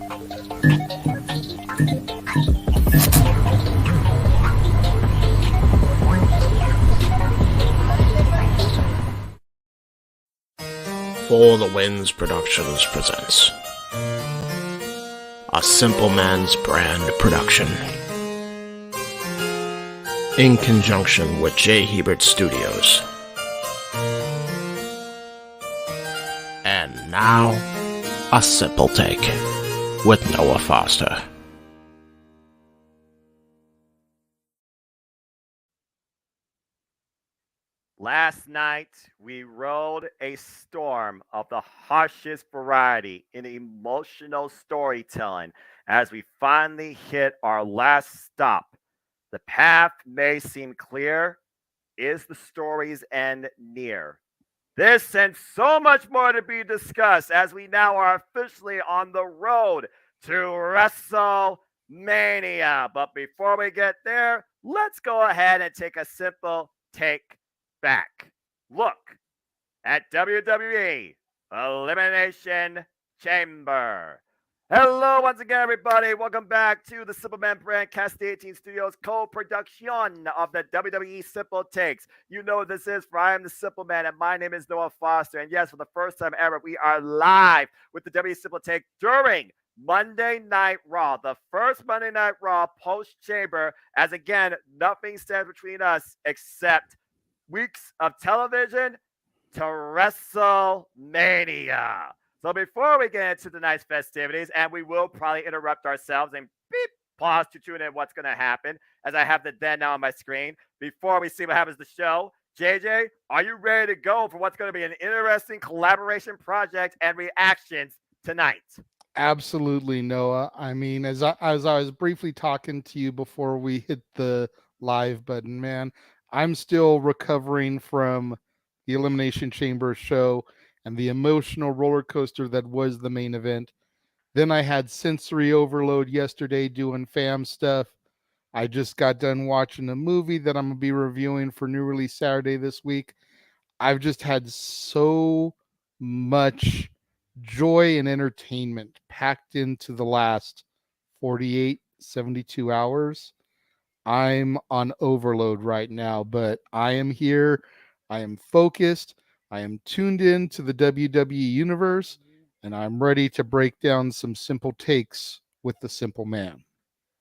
For the Winds Productions presents A Simple Man's Brand production in conjunction with J. Hebert Studios. And now, A Simple Take with Noah Foster. Last night, we rode a storm of the harshest variety in emotional storytelling as we finally hit our last stop. The path may seem clear. Is the story's end near? This and so much more to be discussed as we now are officially on the road to WrestleMania. But before we get there, let's go ahead and take a simple take back. Look at WWE Elimination Chamber. Hello, once again, everybody. Welcome back to the Simple Man Brand Cast 18 Studios co-production of the WWE Simple Takes. You know what this is, for I am the Simple Man, and my name is Noah Foster. And yes, for the first time ever, we are live with the WWE Simple Take during Monday Night Raw, the first Monday Night Raw post-Chamber, as again, nothing stands between us except weeks of television to WrestleMania. So before we get into tonight's festivities, and we will probably interrupt ourselves and beep, pause to tune in what's going to happen, as I have the then now on my screen. Before we see what happens to the show, JJ, are you ready to go for what's going to be an interesting collaboration project and reactions tonight? Absolutely, Noah. I mean, as I was briefly talking to you before we hit the live button, man, I'm still recovering from the Elimination Chamber show and the emotional roller coaster that was the main event. Then I had sensory overload yesterday doing fam stuff. I just got done watching a movie that I'm going to be reviewing for New Release Saturday this week. I've just had so much joy and entertainment packed into the last 48, 72 hours. I'm on overload right now, but I am here. I am focused. I am tuned in to the WWE universe, and I'm ready to break down some simple takes with the Simple Man.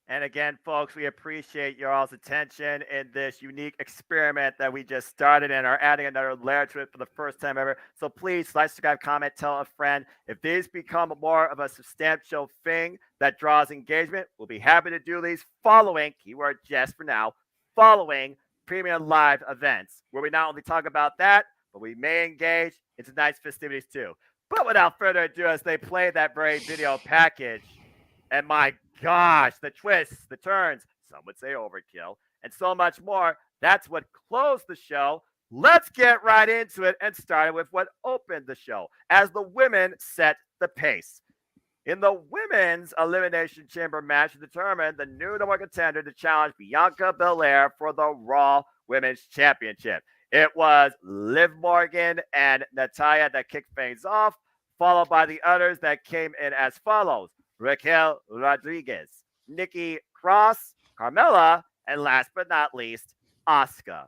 And again, folks, we appreciate your all's attention in this unique experiment that we just started and are adding another layer to it for the first time ever. So please like, subscribe, comment, tell a friend. If these become more of a substantial thing that draws engagement, we'll be happy to do these following, keyword just for now, following premium live events, where we not only talk about that, but we may engage in tonight's festivities too. But without further ado, as they play that very video package, and my gosh, the twists, the turns, some would say overkill, and so much more. That's what closed the show. Let's get right into it and start with what opened the show as the women set the pace. In the women's Elimination Chamber match, determined the new number one contender to challenge Bianca Belair for the Raw Women's Championship. It was Liv Morgan and Natalya that kicked things off, followed by the others that came in as follows: Raquel Rodriguez, Nikki Cross, Carmella, and last but not least, Asuka.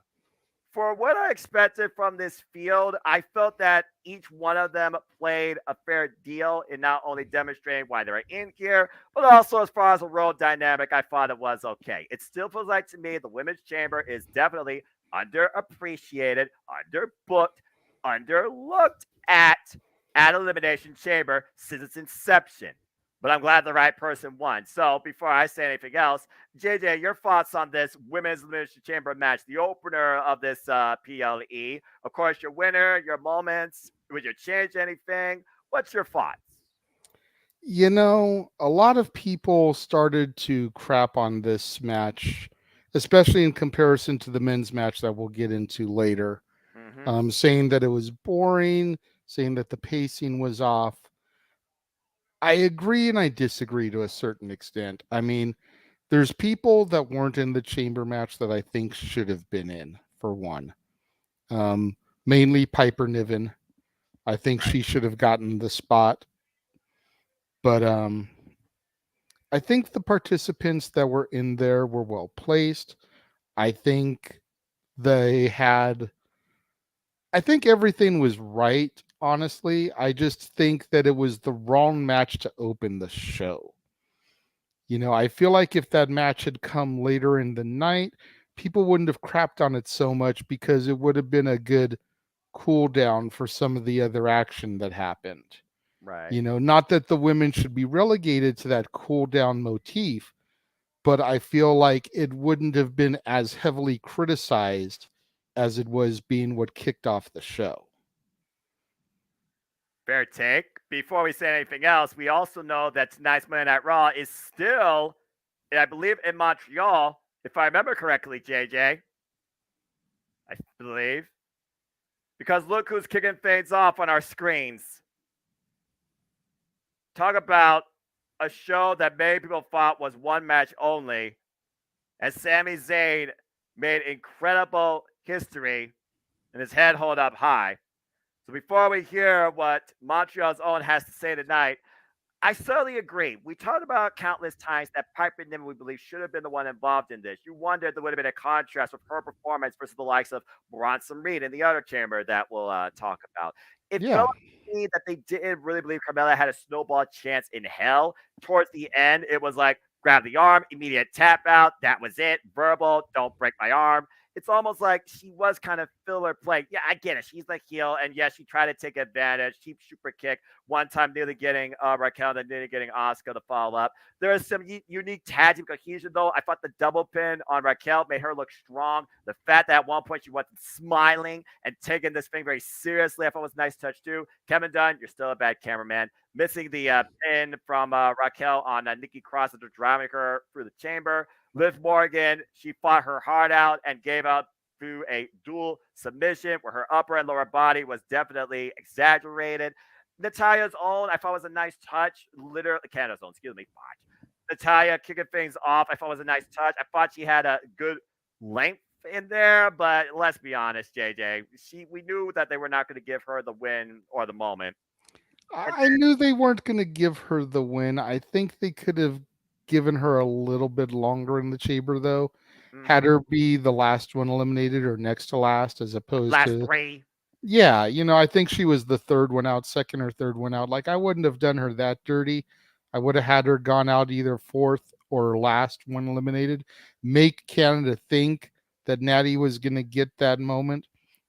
For what I expected from this field, I felt that each one of them played a fair deal in not only demonstrating why they're in here, but also as far as the role dynamic, I thought it was okay. It still feels like to me the Women's Chamber is definitely underappreciated, underbooked, underlooked at Elimination Chamber since its inception. But I'm glad the right person won. So before I say anything else, JJ, your thoughts on this Women's Elimination Chamber match, the opener of this PLE. Of course, your winner, your moments. Would you change anything? What's your thoughts? You know, a lot of people started to crap on this match, especially in comparison to the men's match that we'll get into later, saying that it was boring, saying that the pacing was off. I agree and I disagree to a certain extent. I mean, there's people that weren't in the chamber match that I think should have been in, for one. Mainly Piper Niven. I think she should have gotten the spot. But I think the participants that were in there were well placed. I think they had, I think everything was right, honestly. I just think that it was the wrong match to open the show. I feel like if that match had come later in the night, people wouldn't have crapped on it so much because it would have been a good cool down for some of the other action that happened. Right. Not that the women should be relegated to that cool down motif, but I feel like it wouldn't have been as heavily criticized as it was being what kicked off the show. Fair take. Before we say anything else, we also know that tonight's Monday Night Raw is still, I believe, in Montreal, if I remember correctly, JJ. I believe. Because look who's kicking things off on our screens. Talk about a show that many people thought was one match only, as Sami Zayn made incredible history and his head held up high. So before we hear what Montreal's own has to say tonight, I certainly agree. We talked about countless times that Piper Niven, we believe, should have been the one involved in this. You wonder if there would have been a contrast with her performance versus the likes of Bronson Reed in the other chamber that we'll talk about. It Yeah. felt to me that they didn't really believe Carmella had a snowball chance in hell. Towards the end, it was like, grab the arm, immediate tap out. That was it. Verbal, don't break my arm. It's almost like she was kind of filler play. Yeah, I get it. She's the heel, and yes, she tried to take advantage. Cheap super kick one time, nearly getting Raquel, then nearly getting Asuka to follow up. There is some unique tag team cohesion, though. I thought the double pin on Raquel made her look strong. The fact that at one point she wasn't smiling and taking this thing very seriously, I thought was a nice touch too. Kevin Dunn, you're still a bad cameraman. Missing the pin from Raquel on Nikki Cross after driving her through the chamber. Liv Morgan, she fought her heart out and gave up through a dual submission where her upper and lower body was definitely exaggerated. Natalia's own, I thought was a nice touch. Literally, Canada's own, excuse me. Natalia kicking things off, I thought was a nice touch. I thought she had a good length in there, but let's be honest, JJ, we knew that they were not going to give her the win or the moment. I knew they weren't going to give her the win. I think they could have given her a little bit longer in the chamber, though. Had her be the last one eliminated or next to last, as opposed last to three. Yeah, I think she was the third one out, second or third one out. Like, I wouldn't have done her that dirty. I would have had her gone out either fourth or last one eliminated. Make Canada think that Natty was going to get that moment.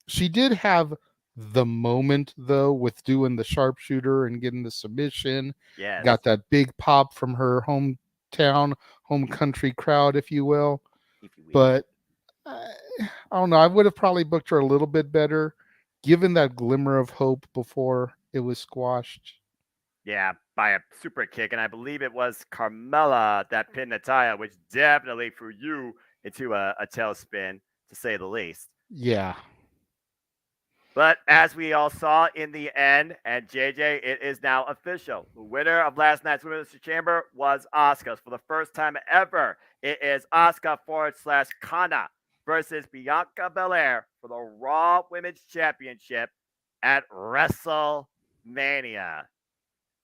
She did have the moment, though, with doing the sharpshooter and getting the submission. Yes. Got that big pop from her hometown, home country crowd, if you will. But I don't know. I would have probably booked her a little bit better, given that glimmer of hope before it was squashed. Yeah, by a super kick. And I believe it was Carmella that pinned Natalia, which definitely threw you into a tailspin, to say the least. Yeah. But as we all saw in the end, and JJ, it is now official. The winner of last night's Women's Chamber was Asuka. For the first time ever, it is Asuka / Kana versus Bianca Belair for the Raw Women's Championship at WrestleMania.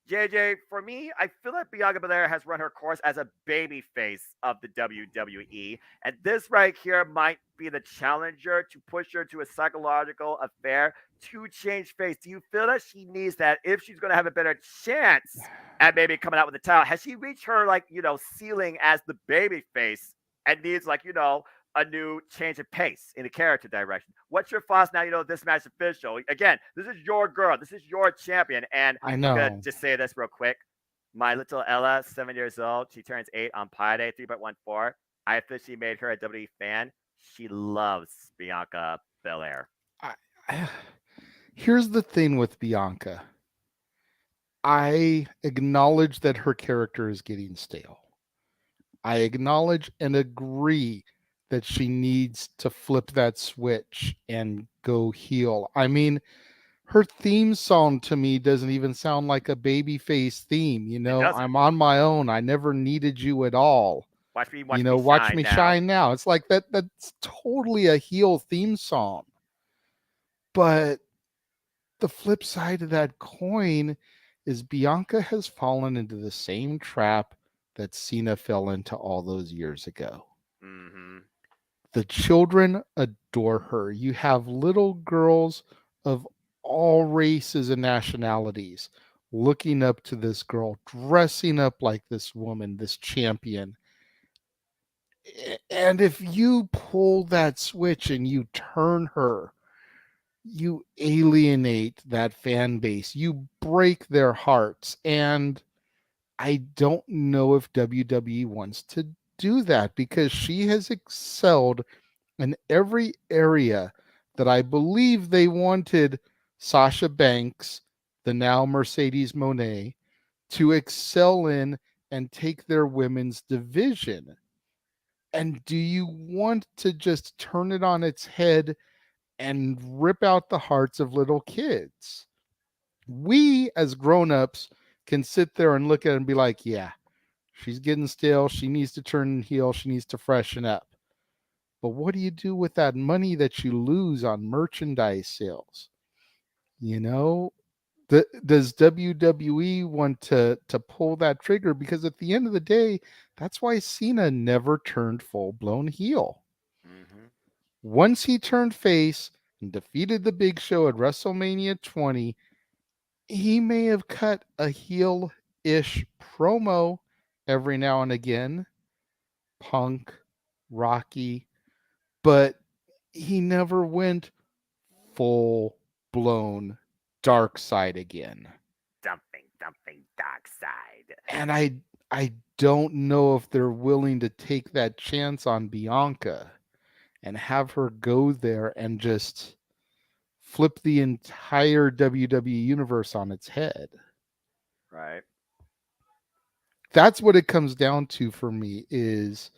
JJ, for me, I feel like Bianca Belair has run her course as a baby face of the WWE. And this right here might be the challenger to push her to a psychological affair to change face. Do you feel that she needs that if she's going to have a better chance at maybe coming out with the title? Has she reached her, ceiling as the baby face and needs, a new change of pace in the character direction? What's your thoughts now? This match official. Again, this is your girl. This is your champion. And I know. I'm going to just say this real quick. My little Ella, 7 years old, she turns 8 on Pi Day, 3.14. I officially made her a WWE fan. She loves Bianca Belair. Here's the thing with Bianca. I acknowledge that her character is getting stale. I acknowledge and agree that she needs to flip that switch and go heel. I mean, her theme song to me doesn't even sound like a babyface theme. I'm on my own. I never needed you at all. Watch me shine now. It's like that's totally a heel theme song. But the flip side of that coin is Bianca has fallen into the same trap that Cena fell into all those years ago. Mm-hmm. The children adore her. You have little girls of all races and nationalities looking up to this girl, dressing up like this woman, this champion. And if you pull that switch and you turn her, you alienate that fan base. You break their hearts. And I don't know if WWE wants to do that because she has excelled in every area that I believe they wanted Sasha Banks, the now Mercedes Monet, to excel in and take their women's division. And do you want to just turn it on its head and rip out the hearts of little kids? We, as grown-ups, can sit there and look at it and be like, yeah, she's getting stale. She needs to turn heel. She needs to freshen up. But what do you do with that money that you lose on merchandise sales? You know, does WWE want to pull that trigger? Because at the end of the day, that's why Cena never turned full blown heel. Mm-hmm. Once he turned face and defeated the Big Show at WrestleMania 20, he may have cut a heel ish promo every now and again, Punk, Rocky, but he never went full blown dark side again. Dumping dark side. And I don't know if they're willing to take that chance on Bianca and have her go there and just flip the entire WWE universe on its head. Right. That's what it comes down to for me is,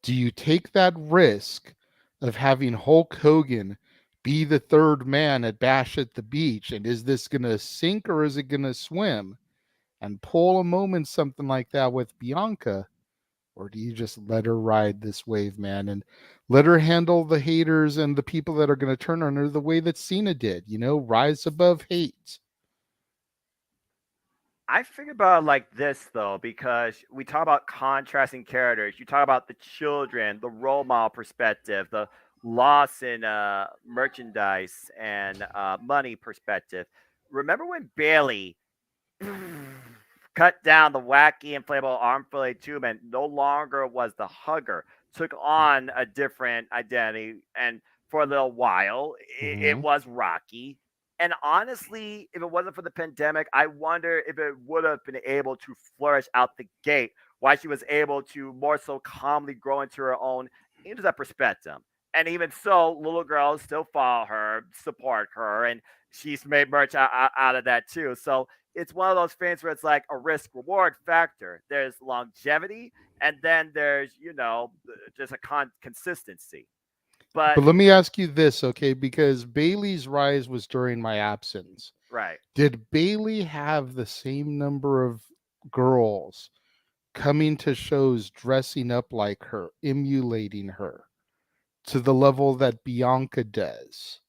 do you take that risk of having Hulk Hogan be the third man at Bash at the Beach? And is this going to sink or is it going to swim? And pull a moment, something like that with Bianca? Or do you just let her ride this wave, man, and let her handle the haters and the people that are going to turn on her the way that Cena did? Rise above hate. I figure about it like this though, because we talk about contrasting characters. You talk about the children, the role model perspective, the loss in merchandise and money perspective. Remember when Bailey cut down the wacky inflatable arm fillet tube and no longer was the hugger, took on a different identity, and for a little while it Mm-hmm. was Rocky. And honestly, if it wasn't for the pandemic, I wonder if it would have been able to flourish out the gate. Why she was able to more so calmly grow into her own, into that perspective. And even so, little girls still follow her, support her, and she's made merch out of that too. So it's one of those things where it's like a risk reward factor. There's longevity, and then there's just a consistency. But But let me ask you this, okay? Because Bailey's rise was during my absence. right, Did Bailey have the same number of girls coming to shows dressing up like her, emulating her to the level that Bianca does?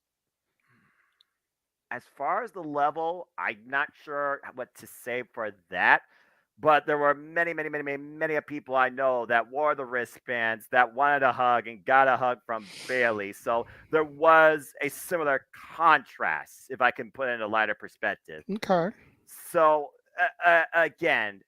as far as the level, I'm not sure what to say for that. But there were many people I know that wore the wristbands, that wanted a hug and got a hug from Bailey. So there was a similar contrast, if I can put it in a lighter perspective. Okay. So again,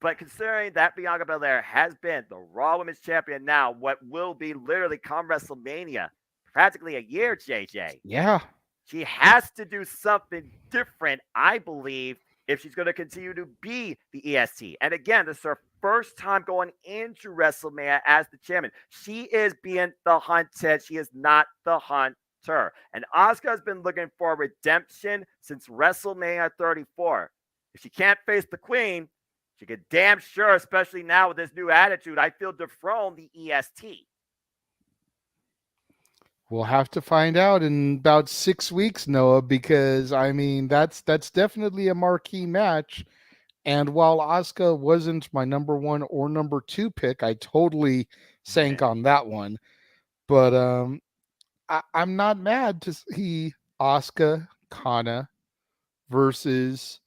but considering that Bianca Belair has been the Raw Women's Champion now, what will be literally come WrestleMania, practically a year, JJ, Yeah. she has to do something different, I believe, if she's going to continue to be the EST. And again, this is her first time going into WrestleMania as the champion. She is being the hunted. She is not the hunter. And Asuka has been looking for redemption since WrestleMania 34. If she can't face the Queen, she could damn sure, especially now with this new attitude, I feel dethrone the EST. We'll have to find out in about 6 weeks, Noah, because I mean that's definitely a marquee match. And while Asuka wasn't my number one or number two pick, I totally sank on that one. But I'm not mad to see Asuka Kana versus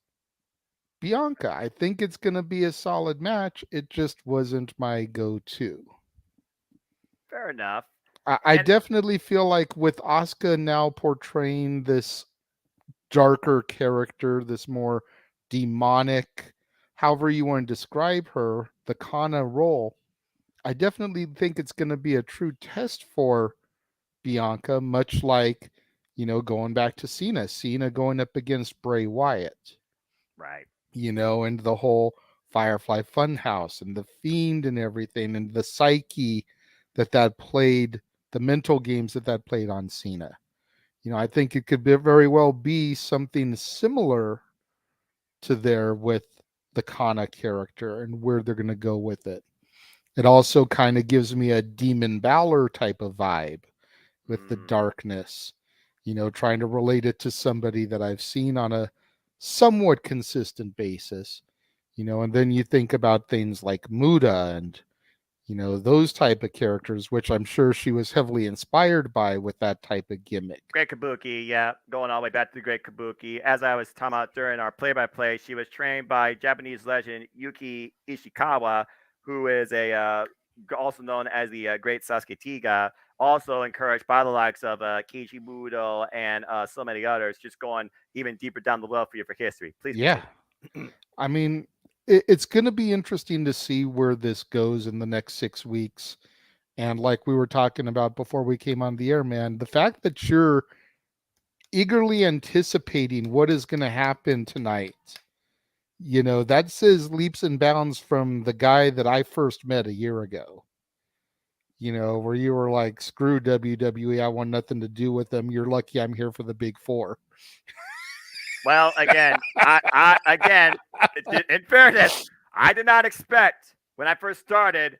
Bianca. I think it's going to be a solid match. It just wasn't my go-to. Fair enough. I And definitely feel like with Asuka now portraying this darker character, this more demonic, however you want to describe her, the Kana role, I definitely think it's going to be a true test for Bianca, much like, going back to Cena going up against Bray Wyatt, right. and the whole Firefly Funhouse and the Fiend and everything, and the psyche that played, the mental games that played on Cena. I think it could very well be something similar to there with the Kana character and where they're going to go with it. It also kind of gives me a Demon Balor type of vibe with the darkness, trying to relate it to somebody that I've seen on a somewhat consistent basis, and then you think about things like Muda and, those type of characters, which I'm sure she was heavily inspired by with that type of gimmick. Great Kabuki, yeah, going all the way back to the Great Kabuki. As I was talking about during our play-by-play, she was trained by Japanese legend Yuki Ishikawa, who is also known as the Great Sasuke Tiga, also encouraged by the likes of Keiji Muto and so many others, just going even deeper down the well for you for history. Please Yeah. continue. I mean, it's going to be interesting to see where this goes in the next 6 weeks. And like we were talking about before we came on the air, man, the fact that you're eagerly anticipating what is going to happen tonight, that says leaps and bounds from the guy that I first met a year ago. Where you were like, screw WWE, I want nothing to do with them. You're lucky I'm here for the big four. Well, again, in fairness, I did not expect when I first started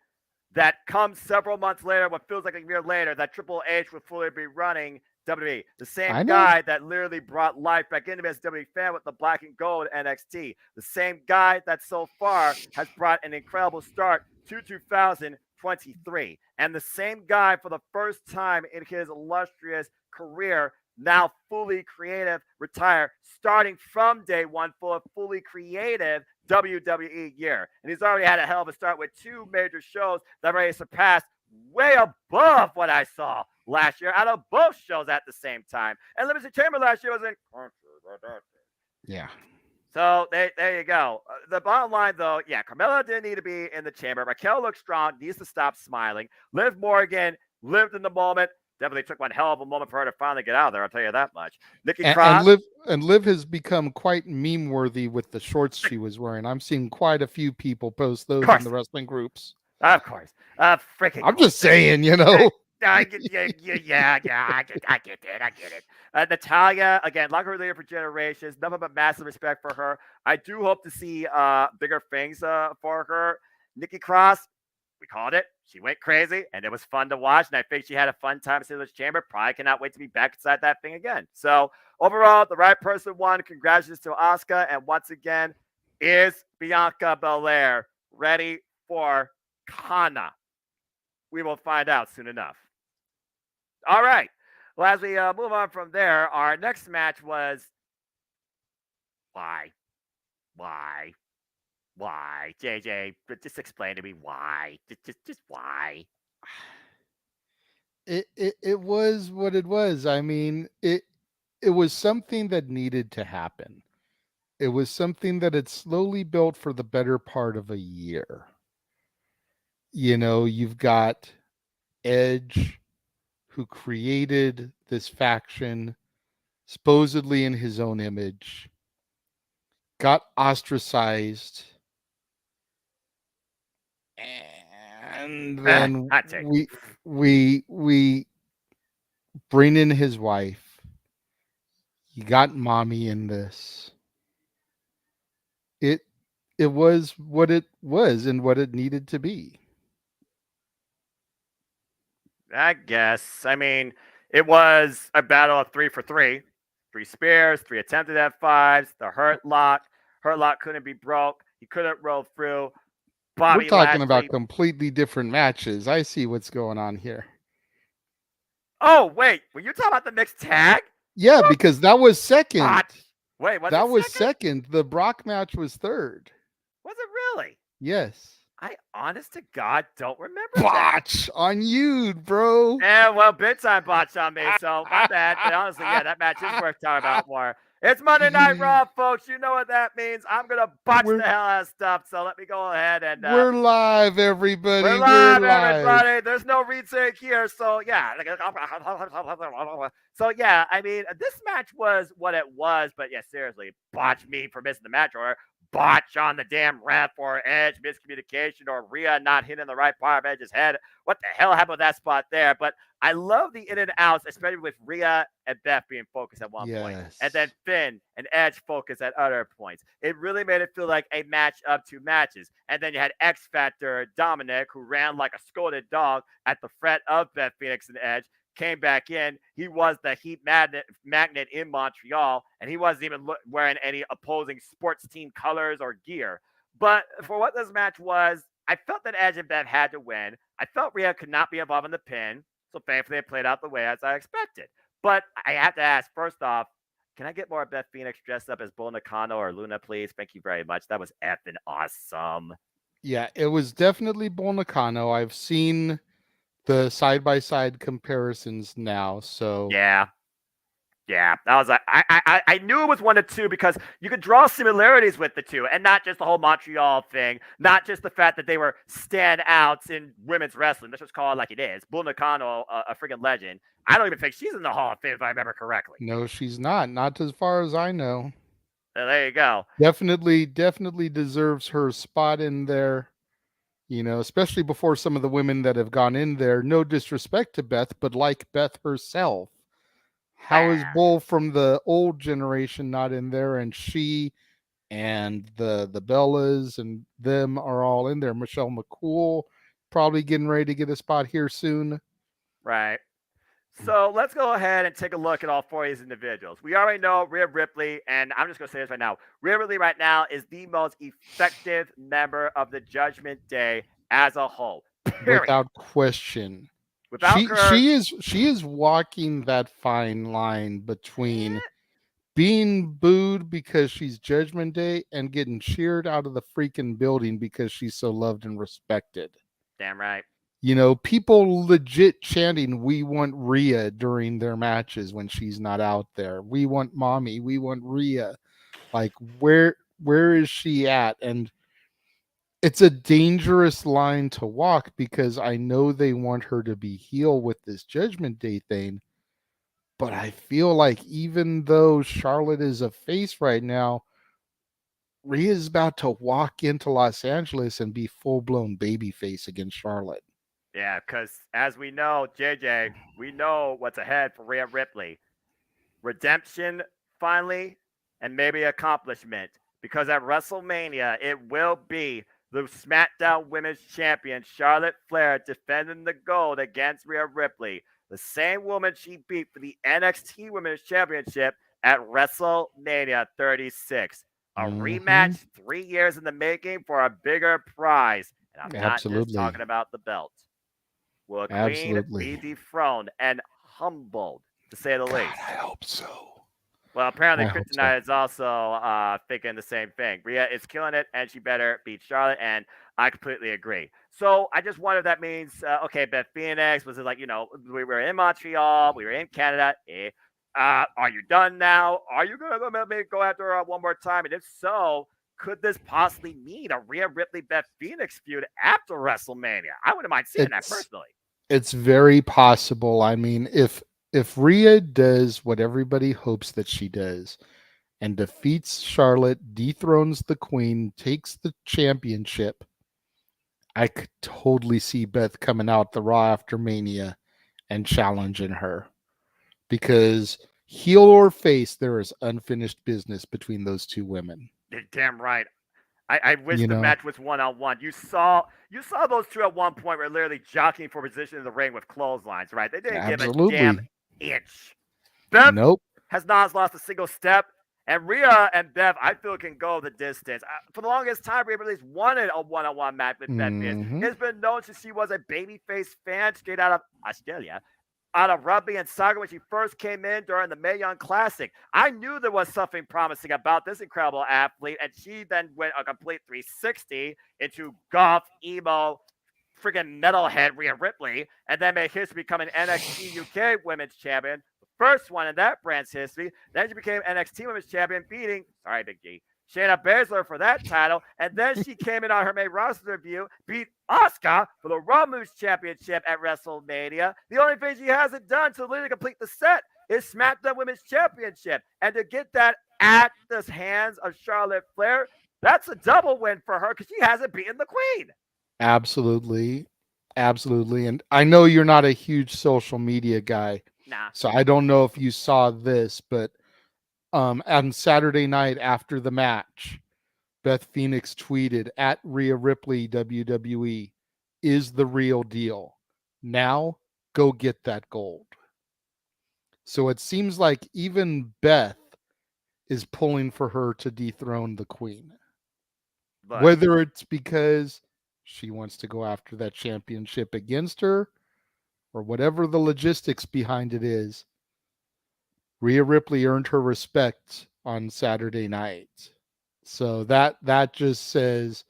that come several months later, what feels like a year later, that Triple H would fully be running WWE. The same guy that literally brought life back into me as a WWE fan with the black and gold NXT. The same guy that so far has brought an incredible start to 2023. And the same guy for the first time in his illustrious career, now fully creative, retire, starting from day one for a fully creative WWE year. And he's already had a hell of a start with 2 major shows that already surpassed way above what I saw last year out of both shows at the same time. And Elimination Chamber last year was in. Yeah. So there you go. The bottom line, though, yeah, Carmella didn't need to be in the chamber. Raquel looks strong, needs to stop smiling. Liv Morgan lived in the moment. Definitely took one hell of a moment for her to finally get out of there. I'll tell you that much. Nikki Cross. And Liv has become quite meme worthy with the shorts she was wearing. I'm seeing quite a few people post those in the wrestling groups. Of course. Freaking. I'm just saying, I get it. Natalia, again, like her leader for generations, nothing but massive respect for her. I do hope to see bigger things for her. Nikki Cross, we called it. She went crazy, and it was fun to watch, and I think she had a fun time in this chamber. Probably cannot wait to be back inside that thing again. So, overall, the right person won. Congratulations to Asuka, and once again, is Bianca Belair ready for Kana? We will find out soon enough. All right. Well, as we move on from there, our next match was why? JJ, just explain to me why. Just why. It was what it was. I mean, it was something that needed to happen. It was something that had slowly built for the better part of a year. You've got Edge, who created this faction supposedly in his own image, got ostracized, and then we bring in his wife. You got mommy in this. It was what it was and what it needed to be. I guess. I mean, it was a battle of 3 for 3. 3 spears, 3 attempted F5s, the hurt lock. Hurt lock couldn't be broke. He couldn't roll through. We're talking about completely different matches. I see what's going on here. Oh, wait. Were you talking about the mixed tag? Yeah, because that was second. Wait, was it That was second? second. The Brock match was third. Was it really? Yes. I honest to God don't remember that. Botch on you, bro. Yeah, well, big time botch on me, so my bad. But honestly, yeah, that match is worth talking about more. It's Monday Night Raw, folks. You know what that means. I'm gonna botch the we're hell out of stuff. So let me go ahead and we're live, we're everybody. We're live, live. everybody. There's no retake here, so yeah. So yeah, I mean, this match was what it was, but yeah, seriously, botch me for missing the match, or botch on the damn ref, or Edge miscommunication, or Rhea not hitting the right part of Edge's head. What the hell happened with that spot there? But I love the in and outs, especially with Rhea and Beth being focused at one point, and then Yes. Finn and Edge focused at other points. It really made it feel like a match of two matches. And then you had X Factor Dominic, who ran like a scolded dog at the front of Beth Phoenix and Edge, came back in. He was the heat magnet in Montreal, and he wasn't even wearing any opposing sports team colors or gear. But for what this match was, I felt that Edge and Beth had to win. I felt Rhea could not be involved in the pin, so thankfully it played out the way as I expected. But I have to ask, first off, can I get more Beth Phoenix dressed up as Bull Nakano or Luna, please? Thank you very much. That was effing awesome. Yeah, it was definitely Bull Nakano. I've seen the side-by-side comparisons now, so Yeah. Yeah, that was I knew it was one of two because you could draw similarities with the two, and not just the whole Montreal thing, not just the fact that they were standouts in women's wrestling. Let's just call it like it is. Bull Nakano, a freaking legend. I don't even think she's in the Hall of Fame if I remember correctly. no, she's not. Not as far as I know. So there you go. Definitely deserves her spot in there. You know, especially before some of the women that have gone in there. No disrespect to Beth, but like Beth herself. How is Bull from the old generation not in there, and she and the Bellas and them are all in there? Michelle McCool probably getting ready to get a spot here soon. Right. So let's go ahead and take a look at all four of these individuals. We already know Rhea Ripley, and I'm just going to say this right now. Rhea Ripley right now is the most effective member of the Judgment Day as a whole. Period. Without question. Without She is walking that fine line between being booed because she's Judgment Day and getting cheered out of the freaking building because she's so loved and respected. Damn right. You know, people legit chanting, "We want Rhea" during their matches when she's not out there. We want mommy. We want Rhea. Like, where is she at? And it's a dangerous line to walk because I know they want her to be heel with this Judgment Day thing. But I feel like even though Charlotte is a face right now, Rhea is about to walk into Los Angeles and be full-blown babyface against Charlotte. Yeah, because as we know, JJ, we know what's ahead for Rhea Ripley. Redemption, finally, and maybe accomplishment. Because at WrestleMania, it will be the SmackDown Women's Champion, Charlotte Flair, defending the gold against Rhea Ripley, the same woman she beat for the NXT Women's Championship at WrestleMania 36. A rematch 3 years in the making for a bigger prize. And I'm not just talking about the belt. Will a queen be dethroned and humbled, to say the least? I hope so. Well, apparently Kryptonite is also thinking the same thing. Rhea is killing it, and she better beat Charlotte, and I completely agree. So I just wonder if that means, okay, Beth Phoenix, was it like, you know, we were in Montreal, we were in Canada, are you done now? Are you going to maybe go after her one more time? And if so, could this possibly mean a Rhea Ripley Beth Phoenix feud after WrestleMania? I wouldn't mind seeing that personally. It's very possible. I mean, if Rhea does what everybody hopes that she does and defeats Charlotte, dethrones the queen, takes the championship, I could totally see Beth coming out the Raw after Mania and challenging her. Because heel or face, there is unfinished business between those two women. You're damn right. I wish the match was one-on-one. You saw those two at one point were literally jockeying for position in the ring with clotheslines, right? They didn't give a damn inch. Beth has not lost a single step, and Rhea and Beth, I feel, can go the distance. For the longest time, Rhea at least wanted a one-on-one match with Beth Phoenix. It's been known since she was a babyface fan straight out of Australia. out of rugby and soccer when she first came in during the Mae Young Classic. I knew there was something promising about this incredible athlete, and she then went a complete 360 into golf, emo, friggin' metalhead Rhea Ripley, and then made history becoming NXT UK Women's Champion, the first one in that brand's history. Then she became NXT Women's Champion, beating, sorry, Big G, Shayna Baszler for that title, and then she came in on her main roster debut, beat Asuka for the Raw Moves Championship at WrestleMania. The only thing she hasn't done to literally complete the set is SmackDown Women's Championship, and to get that at the hands of Charlotte Flair, that's a double win for her because she hasn't beaten the Queen. Absolutely. Absolutely. And I know you're not a huge social media guy. Nah. So I don't know if you saw this, but on Saturday night after the match, Beth Phoenix tweeted at Rhea Ripley WWE is the real deal. Now go get that gold. So it seems like even Beth is pulling for her to dethrone the Queen. But Whether it's because she wants to go after that championship against her or whatever the logistics behind it is, Rhea Ripley earned her respect on Saturday night. So that just says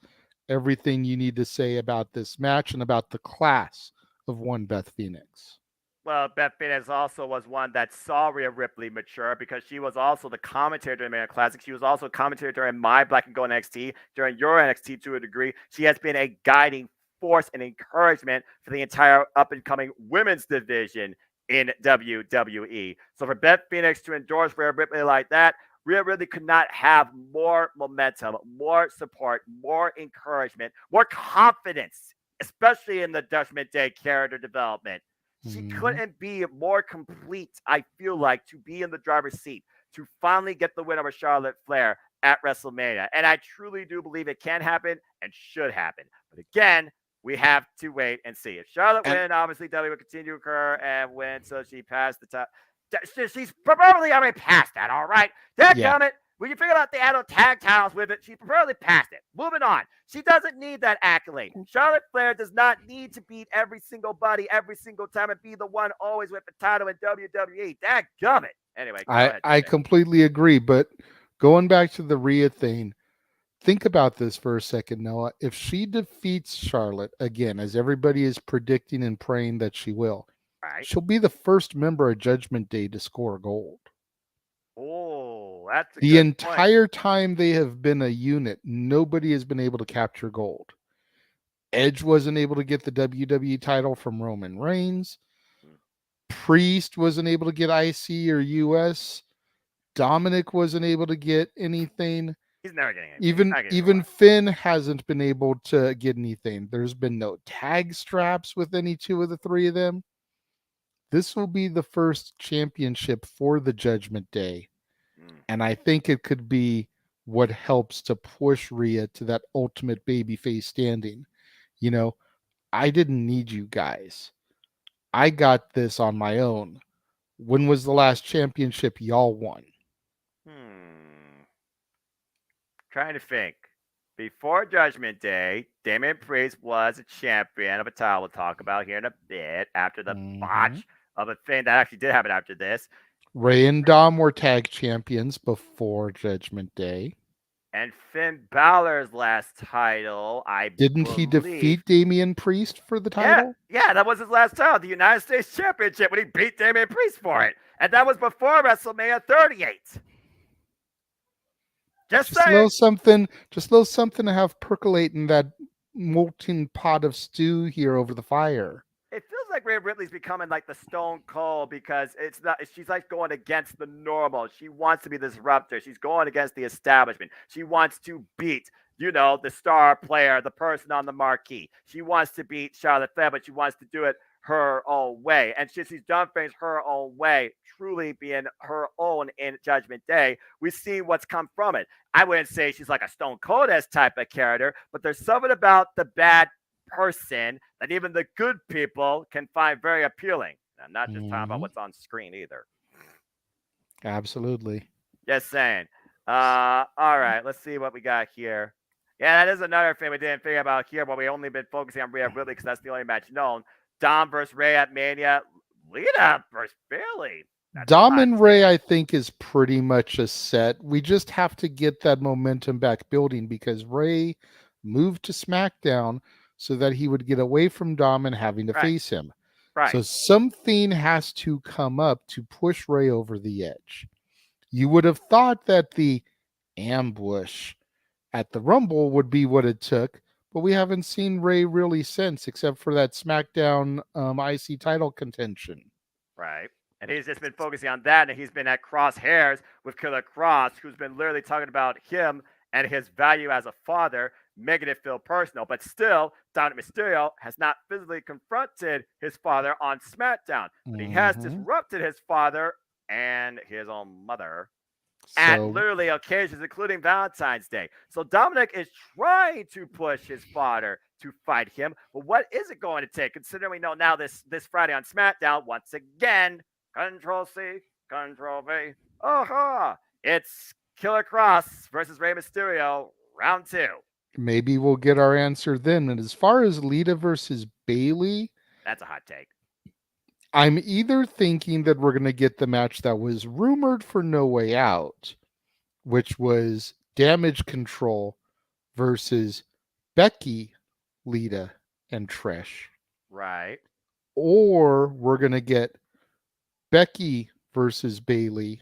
everything you need to say about this match and about the class of one Beth Phoenix. well, Beth Phoenix also was one that saw Rhea Ripley mature because she was also the commentator during the Classic. She was also a commentator during my Black and Gold NXT, during your NXT to a degree. She has been a guiding force and encouragement for the entire up and coming women's division in WWE. So for Beth Phoenix to endorse Rhea Ripley like that, Rhea Ripley could not have more momentum, more support, more encouragement, more confidence, especially in the Judgment Day character development. She couldn't be more complete, I feel like, to be in the driver's seat, to finally get the win over Charlotte Flair at WrestleMania. And I truly do believe it can happen and should happen. But again, we have to wait and see. If Charlotte wins, obviously W will continue to occur and win, so she passed the top. She's probably already past that, all right? Dadgummit. When you figure out the adult tag titles with it, she probably passed it. Moving on. She doesn't need that accolade. Charlotte Flair does not need to beat every single buddy every single time and be the one always with the title in WWE. Dadgummit. Anyway, go ahead. I completely agree. But going back to the Rhea thing, think about this for a second, Noah. If she defeats Charlotte again, as everybody is predicting and praying that she will, she'll be the first member of Judgment Day to score gold. Oh, that's the entire time they have been a unit, nobody has been able to capture gold. Edge wasn't able to get the WWE title from Roman Reigns. Priest wasn't able to get IC or US. Dominic wasn't able to get anything. He's never getting anything. Even Finn hasn't been able to get anything. There's been no tag straps with any two of the three of them. This will be the first championship for the Judgment Day. And I think it could be what helps to push Rhea to that ultimate babyface standing. You know, I didn't need you guys. I got this on my own. When was the last championship y'all won? Trying to think. Before Judgment Day, Damian Priest was a champion of a title we'll talk about here in a bit after the botch of a thing that actually did happen after this. Ray and Dom were tag champions before Judgment Day. And Finn Balor's last title, Didn't he defeat Damian Priest for the title? Yeah, that was his last title, the United States Championship, when he beat Damian Priest for it. And that was before WrestleMania 38. Just a little something to have percolate in that molten pot of stew here over the fire. It feels like Rhea Ripley's becoming like the Stone Cold because it's not. She's like going against the normal. She wants to be the disruptor. She's going against the establishment. She wants to beat, the star player, the person on the marquee. She wants to beat Charlotte Flair, but she wants to do it her own way. And since she's done things her own way, truly being her own in Judgment Day, we see what's come from it. I wouldn't say she's like a Stone Cold-esque type of character, but there's something about the bad person that even the good people can find very appealing. I'm not just talking about what's on screen either. Absolutely. Just saying. All right, let's see what we got here. Yeah, that is another thing we didn't figure about here, but we only been focusing on Rhea Ripley because that's the only match known. Dom versus Ray at Mania. Lita versus Bailey. That's a Dom hot and Ray, take. I think, is pretty much a set. We just have to get that momentum back building because Ray moved to SmackDown so that he would get away from Dom and having to Right. face him. Right. So something has to come up to push Ray over the edge. You would have thought that the ambush at the Rumble would be what it took, but we haven't seen Ray really since, except for that SmackDown IC title contention. Right. And he's just been focusing on that, and he's been at crosshairs with Killer Cross, who's been literally talking about him and his value as a father, making it feel personal. But still, Dominic Mysterio has not physically confronted his father on SmackDown, but he has disrupted his father and his own mother at So literally occasions, including Valentine's Day. So Dominic is trying to push his father to fight him, but what is it going to take? Considering we know now this Friday on SmackDown, once again, Control C, Control V. Aha! It's Killer Cross versus Rey Mysterio, round 2. maybe we'll get our answer then. And as far as Lita versus Bailey, That's a hot take. I'm either thinking that we're going to get the match that was rumored for No Way Out, which was Damage Control versus Becky, Lita, and Trish, Right. or we're going to get Becky versus Bailey.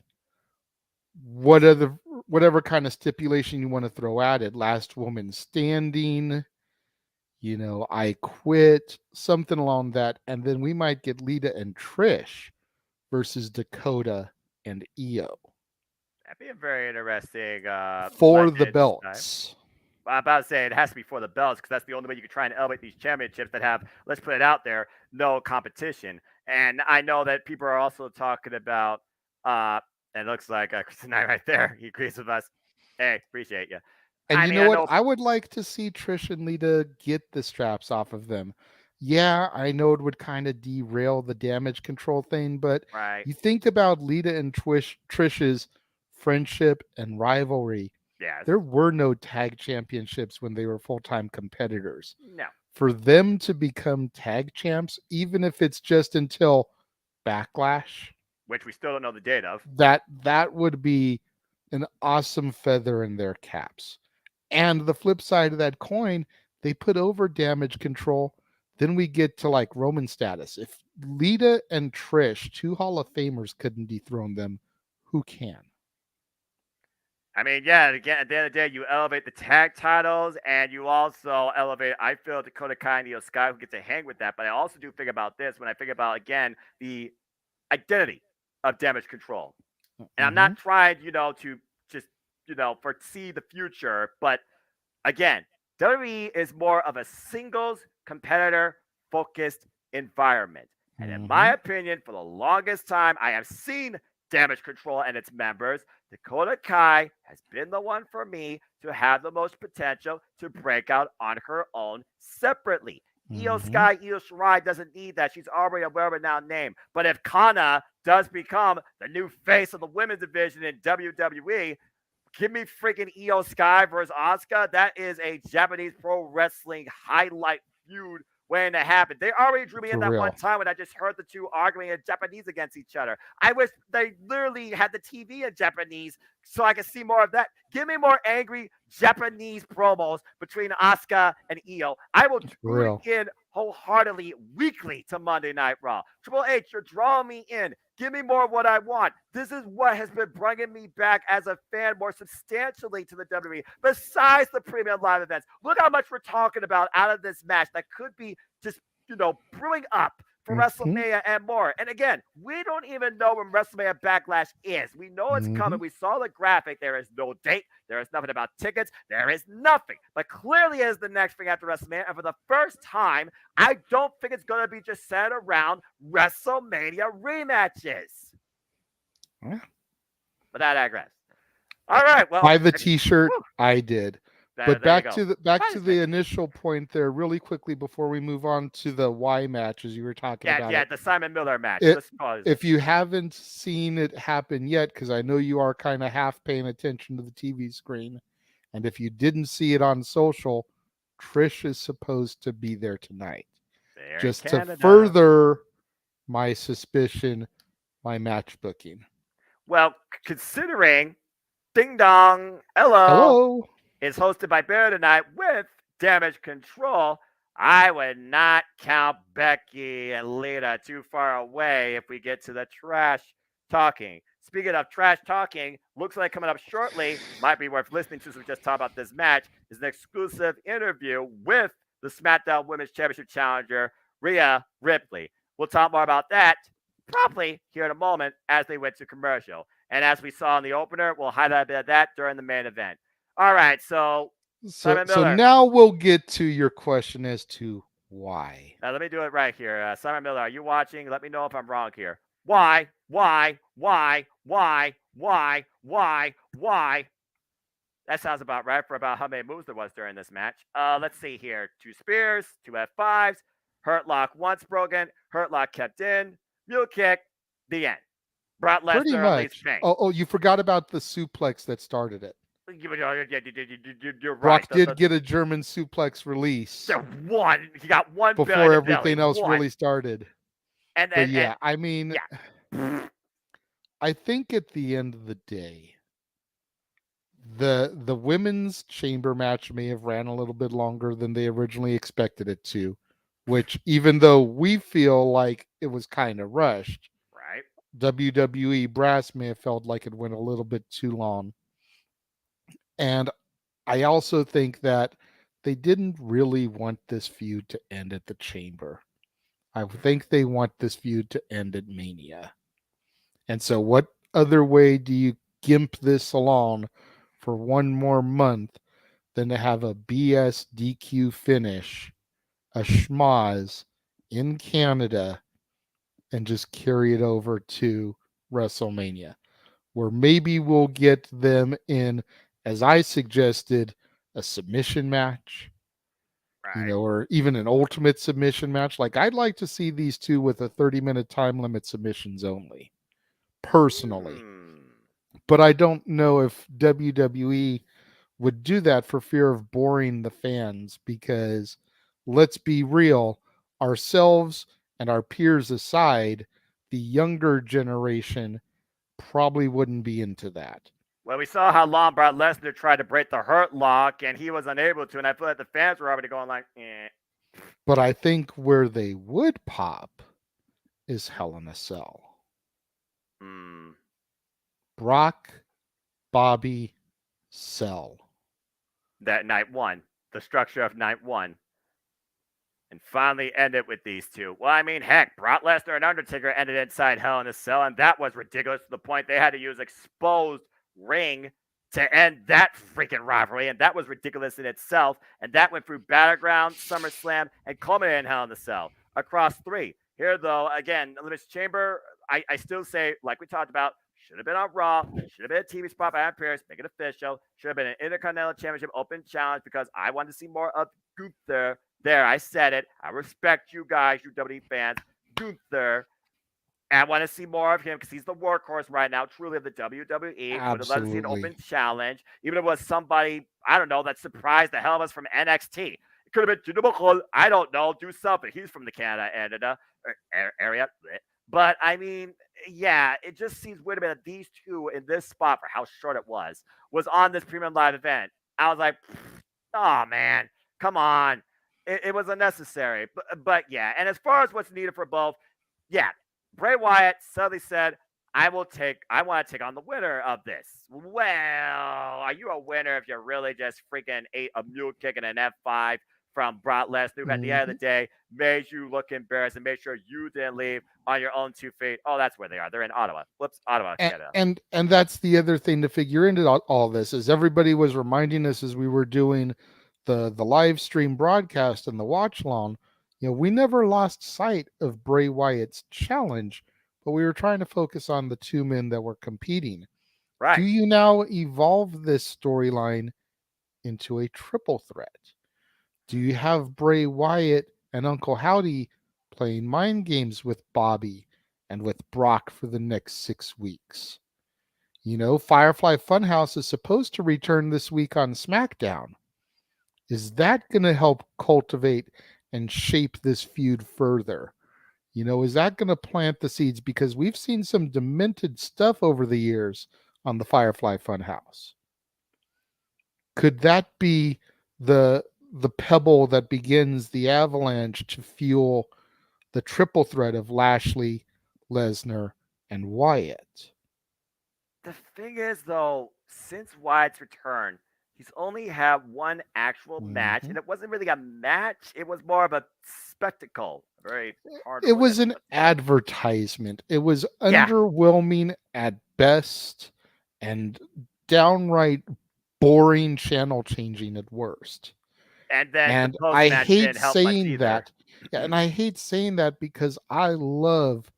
Whatever kind of stipulation you want to throw at it, last woman standing, I quit, something along that, and then we might get Lita and Trish versus Dakota and Io That'd be a very interesting for the legend type. belts. I'm about to say it has to be for the belts because that's the only way you can try and elevate these championships that have, let's put it out there, no competition. And I know that people are also talking about, it looks like Chris Knight right there. He agrees with us. Hey, appreciate you. And I you mean, know I what? know, I would like to see Trish and Lita get the straps off of them. Yeah, I know it would kind of derail the damage control thing, but right? you think about Lita and Trish's friendship and rivalry. Yes. There were no tag championships when they were full-time competitors. No. For them to become tag champs, even if it's just until Backlash, Which we still don't know the date of. that would be an awesome feather in their caps. And the flip side of that coin, they put over damage control. Then we get to like Roman status. If Lita and Trish, two Hall of Famers, couldn't dethrone them, who can? I mean, yeah, again, at the end of the day, you elevate the tag titles and you also elevate, I feel, Dakota Kai and Io Sky who get to hang with that. But I also do think about this when I think about, again, the identity of damage control. And I'm not trying, to just, foresee the future. But again, WWE is more of a singles competitor focused environment. And in my opinion, for the longest time, I have seen Damage Control and its members. Dakota Kai has been the one for me to have the most potential to break out on her own separately. Io Sky, Io Shirai doesn't need that. She's already a well-renowned name. But if Kana does become the new face of the women's division in WWE, give me freaking Io Sky versus Asuka. That is a Japanese pro wrestling highlight feud waiting to happen. They already drew me in that one time when I just heard the two arguing in Japanese against each other. I wish they literally had the TV in Japanese so I could see more of that. Give me more angry Japanese promos between Asuka and Io. I will tune in wholeheartedly weekly to Monday Night Raw. Triple H, you're drawing me in. Give me more of what I want. This is what has been bringing me back as a fan more substantially to the WWE, besides the premium live events. Look how much we're talking about out of this match that could be just, brewing up for WrestleMania and more. And again, we don't even know when WrestleMania Backlash is. We know it's coming. We saw the graphic. There is no date. There is nothing about tickets. There is nothing. But clearly is the next thing after WrestleMania. And for the first time, I don't think it's going to be just centered around WrestleMania rematches. Yeah. But I digress. All right. Well, buy the T-shirt. I did. But back to the initial point there, really quickly before we move on to the Y match, as you were talking about. Yeah, the Simon Miller match. If you haven't seen it happen yet, because I know you are kind of half paying attention to the TV screen, and if you didn't see it on social, Trish is supposed to be there tonight, just to further my suspicion, my match booking. Well, considering Ding Dong, hello, Hello. is hosted by Bear tonight with Damage Control, I would not count Becky and Lita too far away if we get to the trash talking. Speaking of trash talking, looks like coming up shortly, might be worth listening to, so we just talk about this match, is an exclusive interview with the SmackDown Women's Championship challenger, Rhea Ripley. We'll talk more about that probably here in a moment as they went to commercial. And as we saw in the opener, we'll highlight a bit of that during the main event. All right, so So Simon Miller. now we'll get to your question as to why. Let me do it right here. Simon Miller, are you watching? Let me know if I'm wrong here. Why? That sounds about right for about how many moves there was during this match. Let's see here. 2 spears, 2 F5s, Hurt Lock once broken, Hurt Lock kept in, mule kick, the end. Brock Pretty Lesnar much. Pain. Oh, you forgot about the suplex that started it. You're right. Brock did get a German suplex release one. He got one before everything else really started. And yeah, I mean, yeah. I think at the end of the day, the women's chamber match may have ran a little bit longer than they originally expected it to, which even though we feel like it was kind of rushed, right, WWE brass may have felt like it went a little bit too long. And I also think that they didn't really want this feud to end at the chamber. I think they want this feud to end at Mania. And so what other way do you gimp this along for one more month than to have a BS DQ finish, a schmoz in Canada, and just carry it over to WrestleMania, where maybe we'll get them in, as I suggested, a submission match, right. or even an ultimate submission match. Like, I'd like to see these two with a 30-minute time limit submissions only, personally. But I don't know if WWE would do that for fear of boring the fans, because let's be real, ourselves and our peers aside, the younger generation probably wouldn't be into that. Well, we saw how long Brock Lesnar tried to break the Hurt Lock, and he was unable to. And I feel like the fans were already going like, eh. But I think where they would pop is Hell in a Cell. Brock, Bobby, Cell. That night one, the structure of night one. And finally end it with these two. Well, I mean, heck, Brock Lesnar and Undertaker ended inside Hell in a Cell, and that was ridiculous to the point they had to use exposed ring to end that freaking rivalry, and that was ridiculous in itself. And that went through Battleground, SummerSlam, and culminated in Hell in a Cell across 3. Here, though, again, Elimination Chamber, I still say, like we talked about, should have been on Raw, should have been a TV spot by Adam Pearce, make it official, should have been an Intercontinental Championship Open Challenge, because I wanted to see more of Gunther. There, I said it. I respect you guys, you WWE fans. Gunther. And I want to see more of him because he's the workhorse right now, truly, of the WWE. Would have loved to see an open challenge. Even if it was somebody, I don't know, that surprised the hell of us from NXT. It could have been Jinder Mahal. I don't know. Do something. He's from the Canada area. But, I mean, yeah, it just seems weird to me that these two in this spot, for how short it was on this premium live event. I was like, oh, man, come on. It was unnecessary. But yeah, and as far as what's needed for both, yeah, Bray Wyatt suddenly said, I want to take on the winner of this. Well, are you a winner if you really just freaking ate a mule kick and an F5 from Brock Lesnar, who at the end of the day made you look embarrassed and made sure you didn't leave on your own 2 feet? Oh, that's where they are. They're in Ottawa. Whoops, Ottawa, Canada. And that's the other thing to figure into all this, is everybody was reminding us as we were doing the live stream broadcast and the watch long, we never lost sight of Bray Wyatt's challenge, but we were trying to focus on the 2 men that were competing. Right. Do you now evolve this storyline into a triple threat? Do you have Bray Wyatt and Uncle Howdy playing mind games with Bobby and with Brock for the next 6 weeks? Firefly Funhouse is supposed to return this week on SmackDown. Is that going to help cultivate and shape this feud further? Is that going to plant the seeds? Because we've seen some demented stuff over the years on the Firefly Funhouse. Could that be the pebble that begins the avalanche to fuel the triple threat of Lashley, Lesnar, and Wyatt? The thing is, though, since Wyatt's return, he's only had one actual match, Mhm. and it wasn't really a match. It was more of a spectacle. Very hard It to put was into an a sentence. advertisement. It was Yeah, underwhelming at best and downright boring channel changing at worst. and then the And post I match hate didn't help much saying either. that. Yeah, and I hate saying that because I love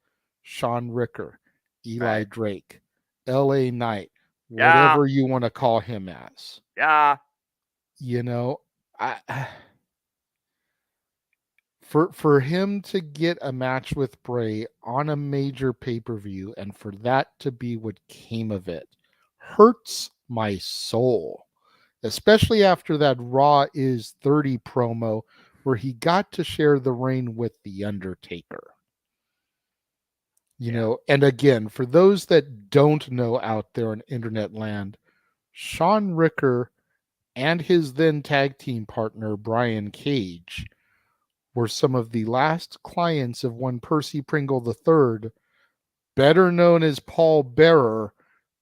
Sean Ricker, Eli Right. Drake, LA Knight, Yeah, whatever you want to call him as. yeah, You know, I for him to get a match with Bray on a major pay-per-view and for that to be what came of it hurts my soul, especially after that Raw is 30 promo where he got to share the reign with The Undertaker. yeah. And again, for those that don't know out there in internet land, Sean Ricker and his then tag team partner, Brian Cage, were some of the last clients of one Percy Pringle III, better known as Paul Bearer,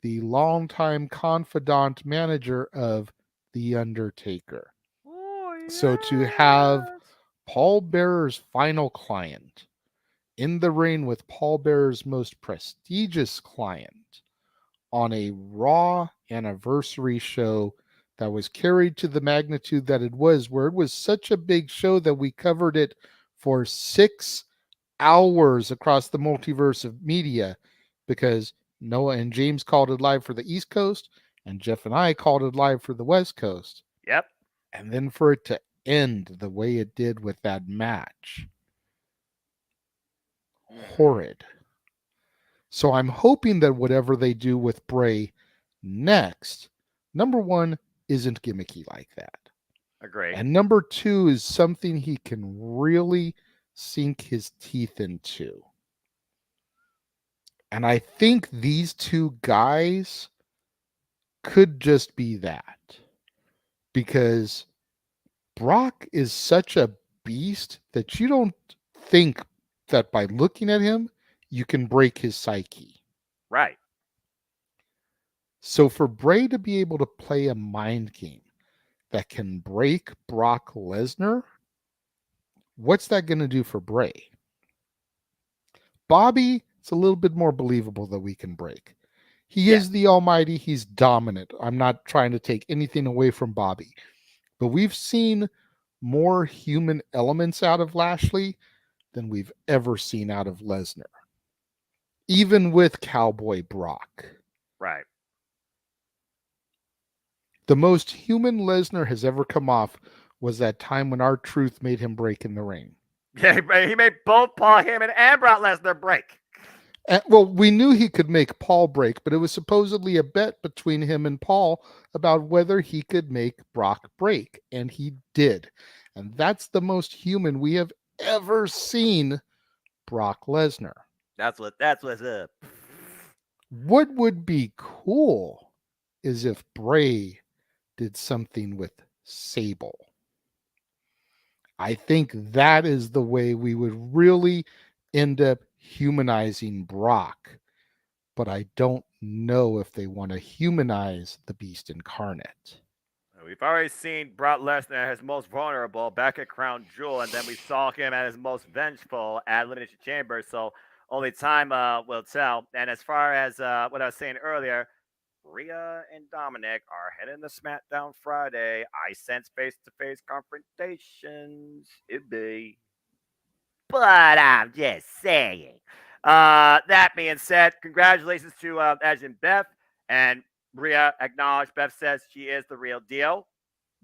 the longtime confidant manager of The Undertaker. Oh So to have yes. Paul Bearer's final client in the ring with Paul Bearer's most prestigious client on a Raw anniversary show that was carried to the magnitude that it was, where it was such a big show that we covered it for 6 hours across the multiverse of media because Noah and James called it live for the East Coast, and Jeff and I called it live for the West Coast. Yep. And then for it to end the way it did with that match, Mhm. horrid. So I'm hoping that whatever they do with Bray next, number one, isn't gimmicky like that. Agree. And number two is something he can really sink his teeth into. And I think these two guys could just be that because Brock is such a beast that you don't think that by looking at him, you can break his psyche. Right. So for Bray to be able to play a mind game that can break Brock Lesnar, what's that going to do for Bray? Bobby, it's a little bit more believable that we can break. He Yeah. is the Almighty. He's dominant. I'm not trying to take anything away from Bobby, but we've seen more human elements out of Lashley than we've ever seen out of Lesnar, even with Cowboy Brock. Right. The most human Lesnar has ever come off was that time when R-Truth made him break in the ring. Yeah, he made both Paul Heyman and Brock Lesnar break. Well, we knew he could make Paul break, but it was supposedly a bet between him and Paul about whether he could make Brock break, and he did. And that's the most human we have ever seen Brock Lesnar. That's what's up. What would be cool is if Bray did something with Sable. I think that is the way we would really end up humanizing Brock. But I don't know if they want to humanize the beast incarnate. We've already seen Brock Lesnar at his most vulnerable back at Crown Jewel, and then we saw him at his most vengeful at Elimination Chamber. So only time will tell. And as far as what I was saying earlier, Rhea and Dominic are heading to SmackDown Friday. I sense face-to-face confrontations. It be. But I'm just saying. That being said, congratulations to Edge and Beth. And Rhea acknowledged, Beth says she is the real deal,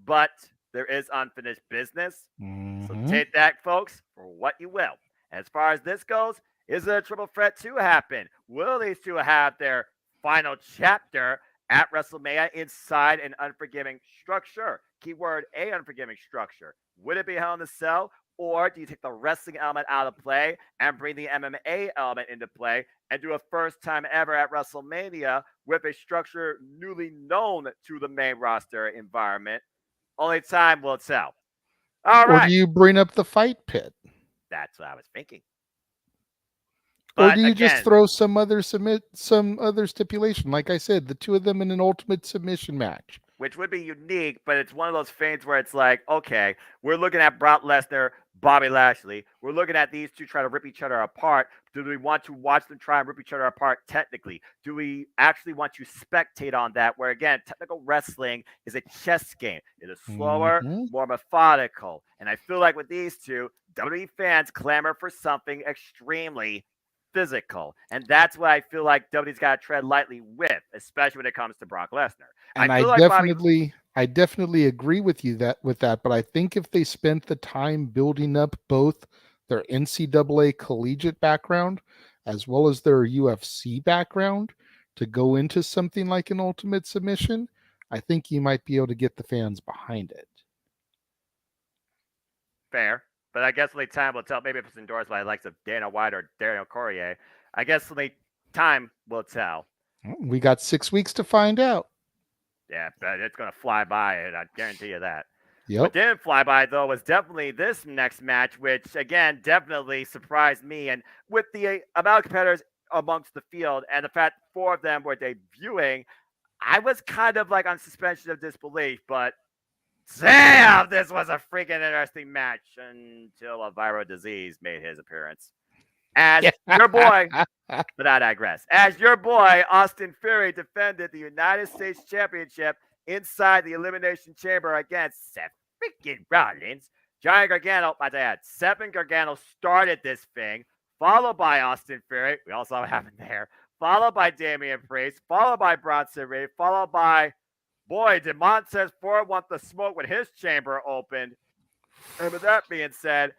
but there is unfinished business. So Mm-hmm. take that, folks, for what you will. As far as this goes, is it a triple threat to happen? Will these two have their final chapter at WrestleMania inside an unforgiving structure? Keyword, a unforgiving structure. Would it be Hell in a Cell? Or do you take the wrestling element out of play and bring the MMA element into play and do a first time ever at WrestleMania with a structure newly known to the main roster environment? Only time will tell. All Or do right. you bring up the fight pit? That's what I was thinking. Or But do you just again, throw some other stipulation? Like I said, the two of them in an ultimate submission match. which would be unique, but it's one of those things where it's like, okay, we're looking at Brock Lesnar, Bobby Lashley. We're looking at these two try to rip each other apart. Do we want to watch them try and rip each other apart technically? Do we actually want to spectate on that? Where again, technical wrestling is a chess game. It is slower, Mm-hmm. more methodical. And I feel like with these two, WWE fans clamor for something extremely physical. And that's what I feel like WWE's got to tread lightly with, especially when it comes to Brock Lesnar. I And I feel like Bobby. definitely agree with you with that. But I think if they spent the time building up both their NCAA collegiate background as well as their UFC background to go into something like an ultimate submission, I think you might be able to get the fans behind it. Fair, but I guess only time will tell. Maybe if it's endorsed by the likes of Dana White or Daniel Cormier, I guess only time will tell. We got 6 weeks to find out. Yeah, but it's gonna fly by, and I guarantee you that. What Yep. didn't fly by though was definitely this next match, which again definitely surprised me. And with the amount of competitors amongst the field and the fact four of them were debuting, I was kind of like on suspension of disbelief. But damn, this was a freaking interesting match until a viral disease made his appearance. As your boy, but I digress. As your boy, Austin Theory defended the United States Championship inside the Elimination Chamber against Seth freaking Rollins. Johnny Gargano, my dad, Seth and Gargano started this thing, followed by Austin Theory. We all saw what happened there. Followed by Damian Priest, followed by Bronson Reed, followed by, boy, did Montez Ford want the smoke when his chamber opened. And with that being said,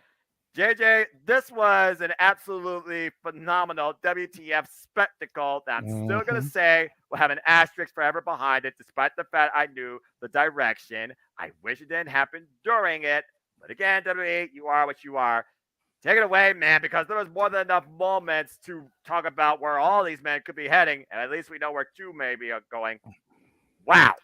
JJ, this was an absolutely phenomenal WTF spectacle that I'm still going to Mm-hmm. say will have an asterisk forever behind it, despite the fact I knew the direction. I wish it didn't happen during it. But again, WWE, you are what you are. Take it away, man, because there was more than enough moments to talk about where all these men could be heading, and at least we know where two maybe are going. Wow.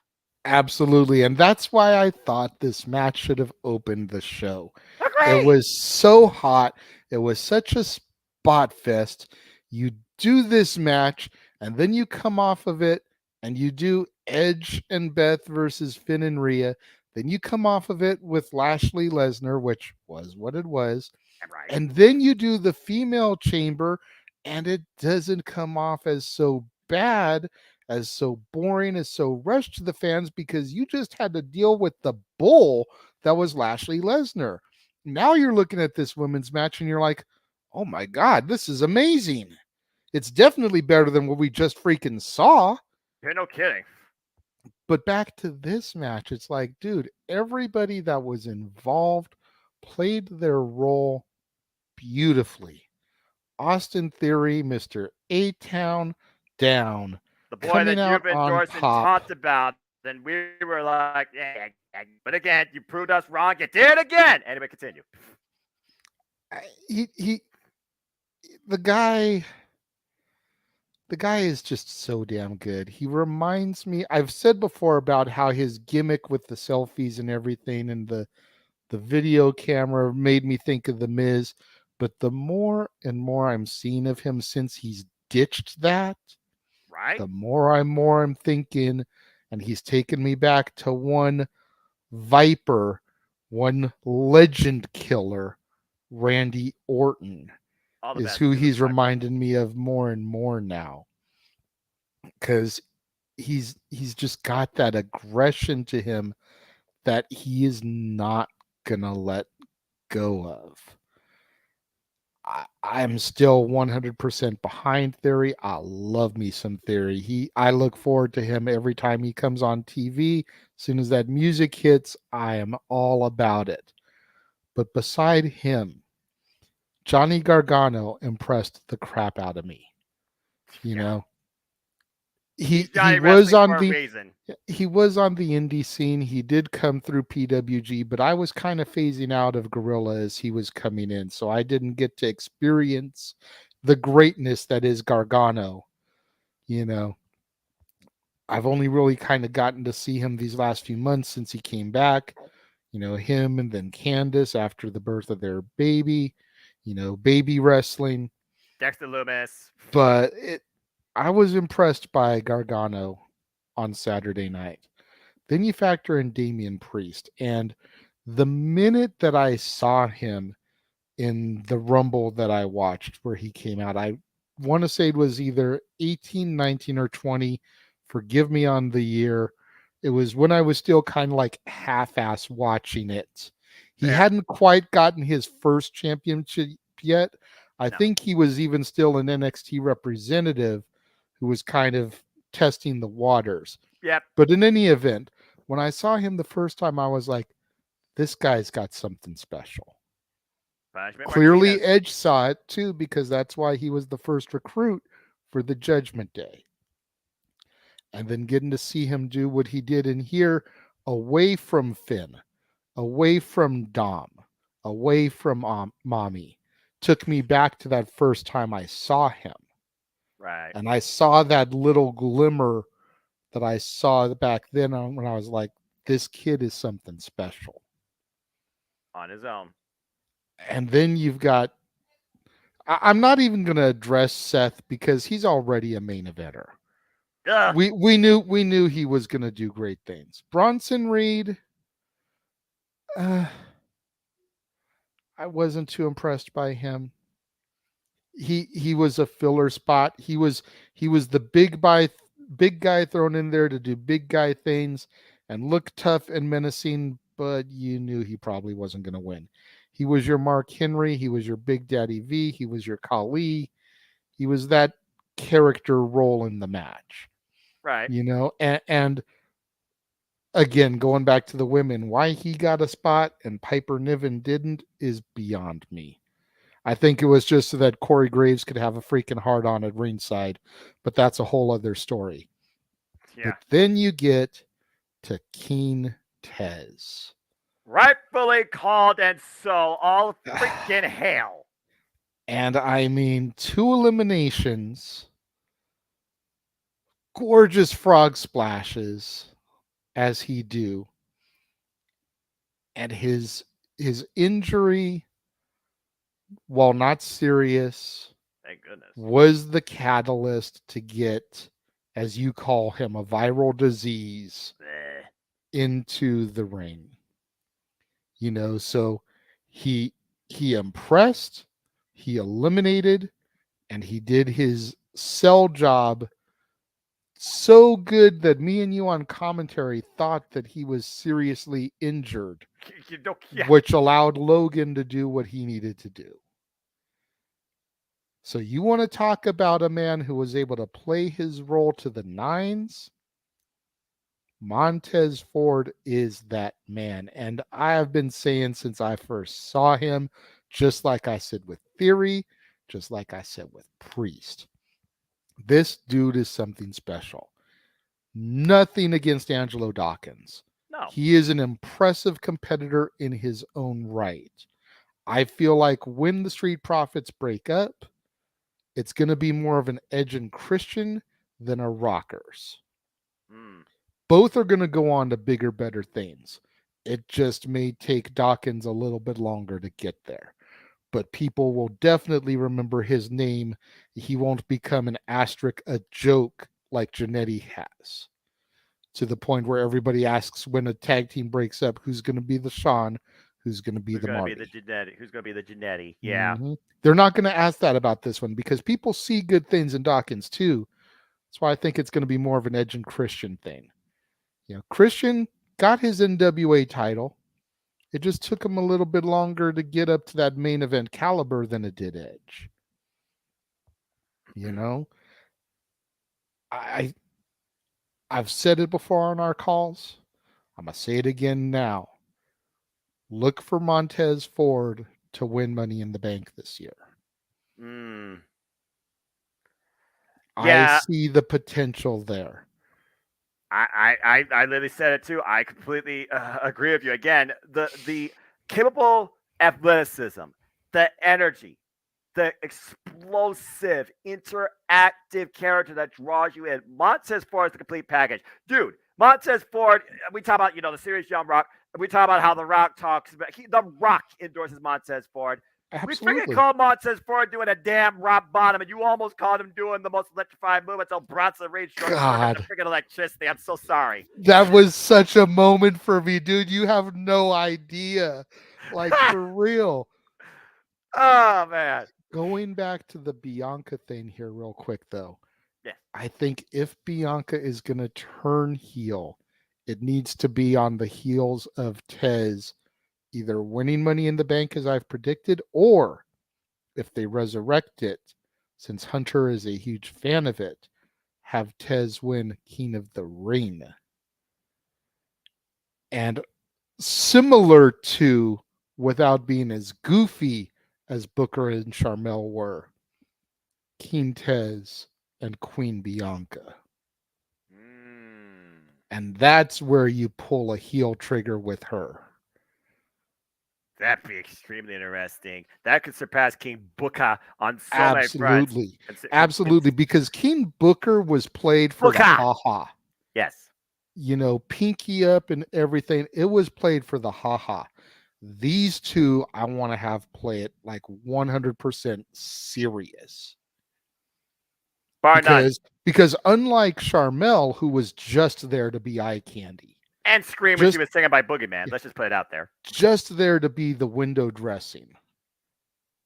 Absolutely. And that's why I thought this match should have opened the show. It Agree. was so hot. It was such a spot fest. You do this match, and then you come off of it, and you do Edge and Beth versus Finn and Rhea. Then you come off of it with Lashley Lesnar, which was what it was. Right. And then you do the female chamber, and it doesn't come off as so bad, as so boring, as so rushed to the fans because you just had to deal with the bull that was Lashley Lesnar. Now you're looking at this women's match and you're like, oh my God, this is amazing. It's definitely better than what we just freaking saw. You're no kidding. But back to this match, it's like, dude, everybody that was involved played their role beautifully. Austin Theory, Mr. A-Town, down, The boy coming that out you've on endorsed and top. talked about, and we were like, yeah. But again, you proved us wrong. You did it again. Anyway, continue. He the guy is just so damn good. He reminds me, I've said before about how his gimmick with the selfies and everything and the video camera made me think of The Miz. But the more and more I'm seeing of him since he's ditched that, Right? the more I'm thinking, and he's taken me back to one Viper, one legend killer, Randy Orton, All the is best who to the he's Viper. reminding me of more and more now. Because he's just got that aggression to him that he is not gonna let go of. I'm still 100% behind Theory. I love me some Theory. I look forward to him every time he comes on TV. As soon as that music hits, I am all about it. But beside him, Johnny Gargano impressed the crap out of me. You Yeah. know, He's he Johnny was Wrestling on for a the reason. indie scene. He did come through PWG, but I was kind of phasing out of Gorilla as he was coming in, so I didn't get to experience the greatness that is Gargano. You know, I've only really kind of gotten to see him these last few months since he came back. You know, him and then Candace after the birth of their baby. You know, baby wrestling. Dexter Loomis. But I was impressed by Gargano on Saturday night. Then you factor in Damian Priest, and the minute that I saw him in the Rumble that I watched where he came out, I want to say it was either 18, 19, or 20. Forgive me on the year. It was when I was still kind of like half-ass watching it. He Fair. hadn't quite gotten his first championship yet. I No. think he was even still an NXT representative who was kind of testing the waters. Yep. But in any event, when I saw him the first time, I was like, this guy's got something special. Punishment Clearly, Martinez. Edge saw it too, because that's why he was the first recruit for the Judgment Day. And then getting to see him do what he did in here, away from Finn, away from Dom, away from Mommy, took me back to that first time I saw him. Right. And I saw that little glimmer that I saw back then when I was like, this kid is something special. On his own. And then you've got, I'm not even going to address Seth because he's already a main eventer. Ugh. We knew he was going to do great things. Bronson Reed, I wasn't too impressed by him. He was a filler spot. He was the big guy thrown in there to do big guy things and look tough and menacing, but you knew he probably wasn't going to win. He was your Mark Henry. He was your Big Daddy V. He was your Khali. He was that character role in the match. Right. You know, and again, going back to the women, why he got a spot and Piper Niven didn't is beyond me. I think it was just so that Corey Graves could have a freaking hard on at ringside, but that's a whole other story. Yeah. But then you get to Keen Tez. Rightfully called, and so all freaking hail. And I mean, 2 eliminations, gorgeous frog splashes as he do. And his injury, while not serious, Thank goodness. was the catalyst to get, as you call him, a viral disease Bleh. into the ring. You know, so he impressed, he eliminated, and he did his sell job so good that me and you on commentary thought that he was seriously injured, Yeah. which allowed Logan to do what he needed to do. So you want to talk about a man who was able to play his role to the nines? Montez Ford is that man. And I have been saying since I first saw him, just like I said with Theory, just like I said with Priest, this dude is something special. Nothing against Angelo Dawkins. No. He is an impressive competitor in his own right. I feel like when the Street Profits break up, it's going to be more of an Edge and Christian than a Rockers. Both are going to go on to bigger, better things. It just may take Dawkins a little bit longer to get there. But people will definitely remember his name. He won't become an asterisk, a joke like Jannetty has. To the point where everybody asks when a tag team breaks up, who's going to be the Sean, who's going to be the Marty. Who's going to be the Jannetty? Yeah. Mm-hmm. They're not going to ask that about this one because people see good things in Dawkins too. That's why I think it's going to be more of an Edge and Christian thing. You know, Christian got his NWA title. It just took him a little bit longer to get up to that main event caliber than it did Edge. You know, I've said it before on our calls. I'm going to say it again now. Look for Montez Ford to win Money in the Bank this year. I Yeah, see the potential there. I literally said it too. I completely agree with you. Again, the capable athleticism, the energy, the explosive, interactive character that draws you in. Montez Ford is the complete package. Dude, Montez Ford, we talk about, the series Young Rock. We talk about how The Rock talks about, The Rock endorses Montez Ford. We freaking Absolutely. called Montez Ford doing a damn rock bottom, and you almost called him doing the most electrifying move until Bronson Reed short circuit the God, freaking electricity. I'm so sorry. that was such a moment for me, dude. You have no idea. Like, for real. Oh, man. Going back to the Bianca thing here, real quick, though. Yes. I think if Bianca is going to turn heel, it needs to be on the heels of Tez either winning Money in the Bank, as I've predicted, or if they resurrect it, since Hunter is a huge fan of it, have Tez win King of the Ring. And similar to, without being as goofy as Booker and Charmel were, King Tez and Queen Bianca. Mm. And that's where you pull a heel trigger with her. That'd be extremely interesting. That could surpass King Booker on so many fronts. Absolutely. Absolutely. Because King Booker was played for the Booker. ha-ha. Yes. Pinky up and everything. It was played for the ha-ha. These two, I want to have play it like 100% serious. Bar none. Because unlike Charmel, who was just there to be eye candy, And Scream when she was singing by Boogeyman. Let's just put it out there. just there to be the window dressing.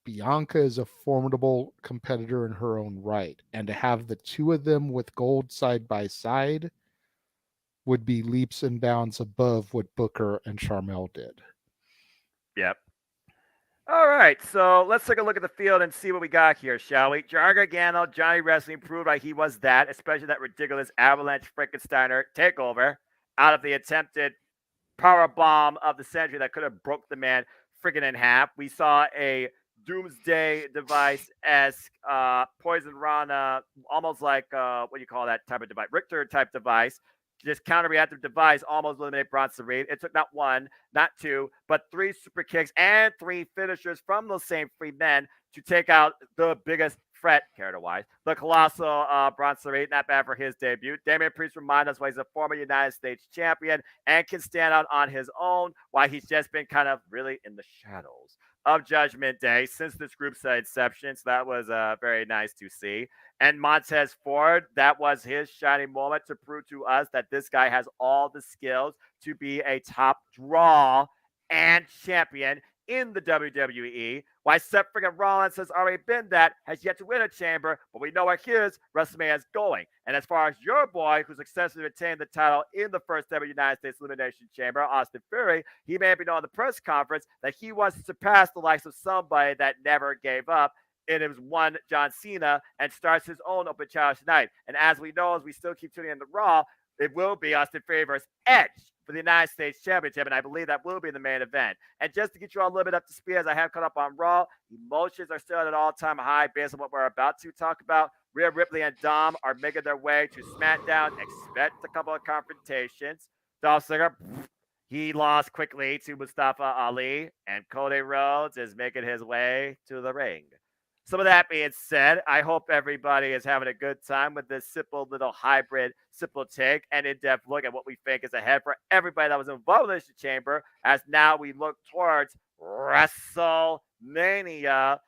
Bianca is a formidable competitor in her own right, and to have the two of them with gold side by side would be leaps and bounds above what Booker and Charmel did. Yep. All right, so let's take a look at the field and see what we got here, shall we? John Gargano, Johnny Wrestling proved like he was that, especially that ridiculous Avalanche Frankensteiner takeover out of the attempted power bomb of the century that could have broke the man friggin' in half. We saw a doomsday device esque poison rana, almost like what do you call that type of device? Richter type device. Just counter-reactive device almost eliminate Bronson Reed. It took not one, not two, but three super kicks and three finishers from those same three men to take out the biggest threat, character-wise, the colossal Bronson Reed. Not bad for his debut. Damian Priest reminds us why he's a former United States champion and can stand out on his own, why he's just been kind of really in the shadows of Judgment Day since this group's inception. So that was very nice to see. And Montez Ford, that was his shining moment to prove to us that this guy has all the skills to be a top draw and champion in the WWE. Why Seth freaking Rollins has already been that, has yet to win a chamber, but we know where his WrestleMania is going. And as far as your boy, who successfully retained the title in the first ever United States Elimination Chamber, Austin Theory, he may be known in the press conference that he wants to surpass the likes of somebody that never gave up. And it was one John Cena and starts his own open challenge tonight. And as we know, as we still keep tuning in the Raw, it will be Austin Theory versus Edge for the United States Championship, and I believe that will be the main event. And just to get you all a little bit up to speed, as I have caught up on Raw, emotions are still at an all-time high based on what we're about to talk about. Rhea Ripley and Dom are making their way to SmackDown. Expect a couple of confrontations. Dolph Ziggler, he lost quickly to Mustafa Ali, and Cody Rhodes is making his way to the ring. Some of that being said, I hope everybody is having a good time with this simple little hybrid, simple take and in-depth look at what we think is ahead for everybody that was involved in the Elimination Chamber as now we look towards WrestleMania.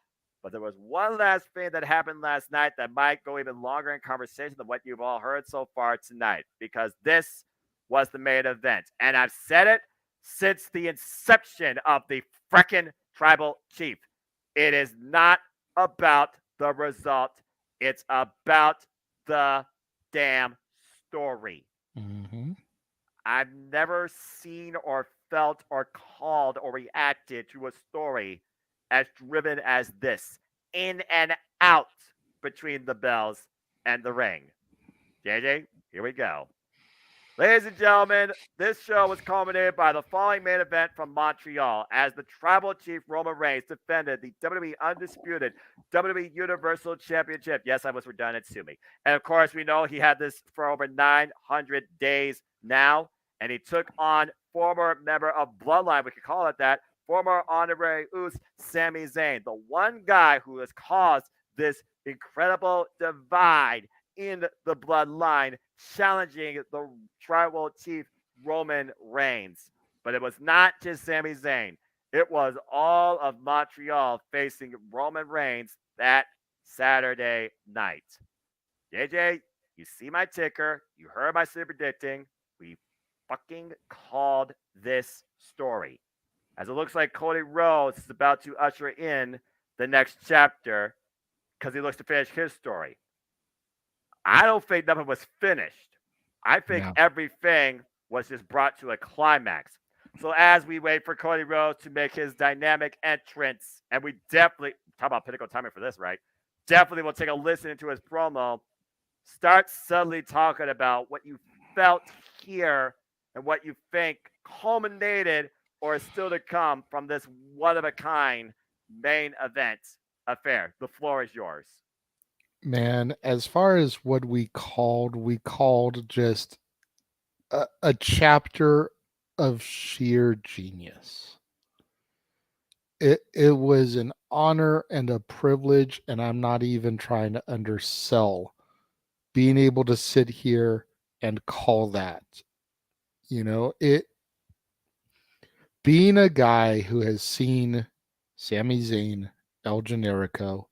But there was one last thing that happened last night that might go even longer in conversation than what you've all heard so far tonight, because this was the main event. And I've said it since the inception of the frickin' Tribal Chief. It is not about the result. It's about the damn story. Mm-hmm. I've never seen or felt or called or reacted to a story as driven as this, in and out between the bells and the ring. JJ, here we go. Ladies and gentlemen, this show was culminated by the following main event from Montreal as the Tribal Chief Roman Reigns defended the WWE Undisputed WWE Universal Championship. Yes, I was redundant, sue me. And of course, we know he had this for over 900 days now, and he took on former member of Bloodline, we could call it that, former honorary Uce, Sami Zayn, the one guy who has caused this incredible divide in the bloodline, challenging the tribal chief Roman Reigns. But it was not just Sami Zayn. It was all of Montreal facing Roman Reigns that Saturday night. JJ, you see my ticker. You heard my super predicting. We fucking called this story. As it looks like Cody Rhodes is about to usher in the next chapter because he looks to finish his story. I don't think nothing was finished. I think Yeah. everything was just brought to a climax. So as we wait for Cody Rhodes to make his dynamic entrance, and we definitely talk about pinnacle timing for this, right? Definitely will take a listen into his promo. Start subtly talking about what you felt here and what you think culminated or is still to come from this one of a kind main event affair. The floor is yours. Man, as far as what we called just a chapter of sheer genius. It was an honor and a privilege, and I'm not even trying to undersell being able to sit here and call that. It being a guy who has seen Sami Zayn, El Generico,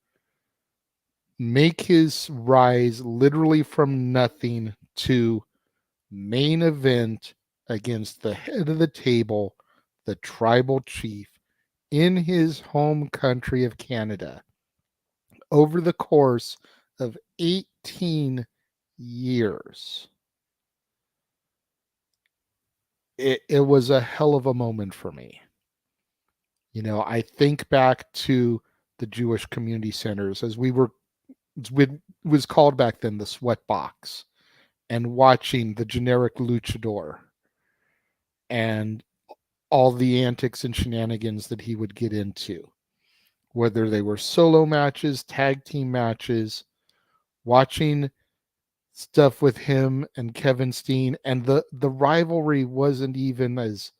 make his rise literally from nothing to main event against the head of the table, the tribal chief, in his home country of Canada over the course of 18 years. It was a hell of a moment for me. I think back to the Jewish community centers as it was called back then the sweat box, and watching the generic luchador and all the antics and shenanigans that he would get into, whether they were solo matches, tag team matches, watching stuff with him and Kevin Steen, and the rivalry wasn't even as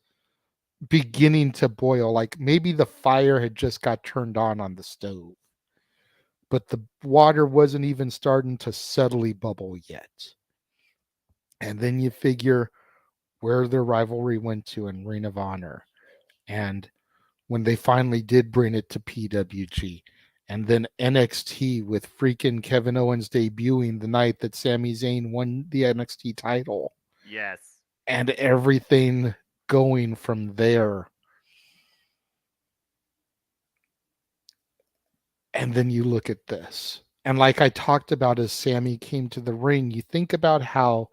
beginning to boil. Like maybe the fire had just got turned on the stove, but the water wasn't even starting to subtly bubble yet. And then you figure where their rivalry went to in Ring of Honor, and when they finally did bring it to PWG, and then NXT with freaking Kevin Owens debuting the night that Sami Zayn won the NXT title, Yes. and everything going from there. And then you look at this. And like I talked about as Sammy came to the ring, you think about how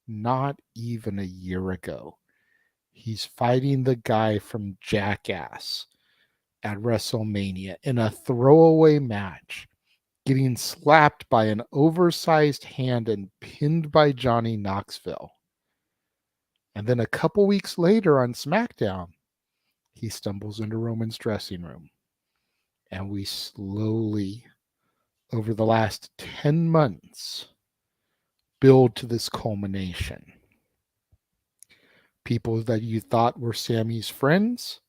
not even a year ago, he's fighting the guy from Jackass at WrestleMania in a throwaway match, getting slapped by an oversized hand and pinned by Johnny Knoxville. And then a couple weeks later on SmackDown, he stumbles into Roman's dressing room. And we slowly, over the last 10 months, build to this culmination. People that you thought were Sammy's friends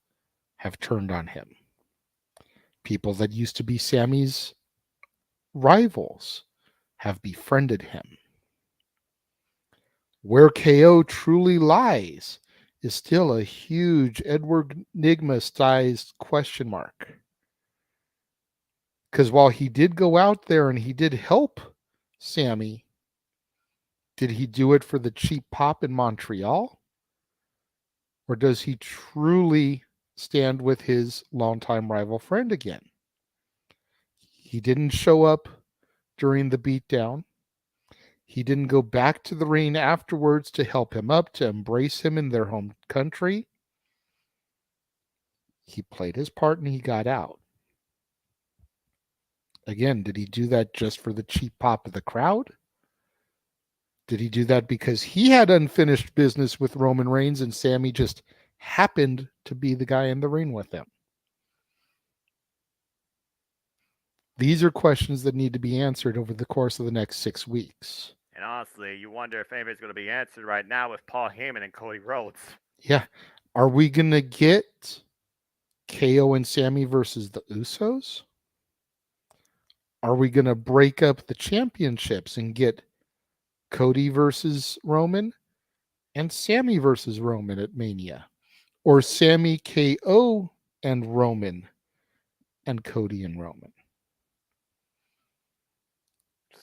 have turned on him. People that used to be Sammy's rivals have befriended him. Where KO truly lies is still a huge Edward Nigma-sized question mark. Because while he did go out there and he did help Sammy, did he do it for the cheap pop in Montreal? Or does he truly stand with his longtime rival friend again? He didn't show up during the beatdown. He didn't go back to the ring afterwards to help him up, to embrace him in their home country. He played his part and he got out. Again, did he do that just for the cheap pop of the crowd? Did he do that because he had unfinished business with Roman Reigns and Sammy just happened to be the guy in the ring with him? These are questions that need to be answered over the course of the next 6 weeks. And honestly, you wonder if anybody's going to be answered right now with Paul Heyman and Cody Rhodes. Yeah. Are we going to get KO and Sammy versus the Usos? Are we going to break up the championships and get Cody versus Roman and Sammy versus Roman at Mania? Or Sammy, KO, and Roman and Cody and Roman?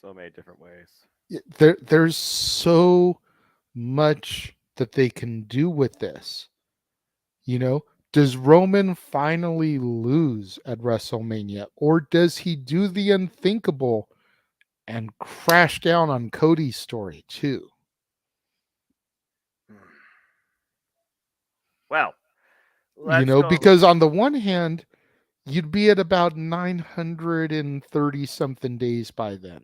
So many different ways. There's so much that they can do with this. You know, does Roman finally lose at WrestleMania, or does he do the unthinkable and crash down on Cody's story too? Well, let's go. Because on the one hand, you'd be at about 930 something days by then.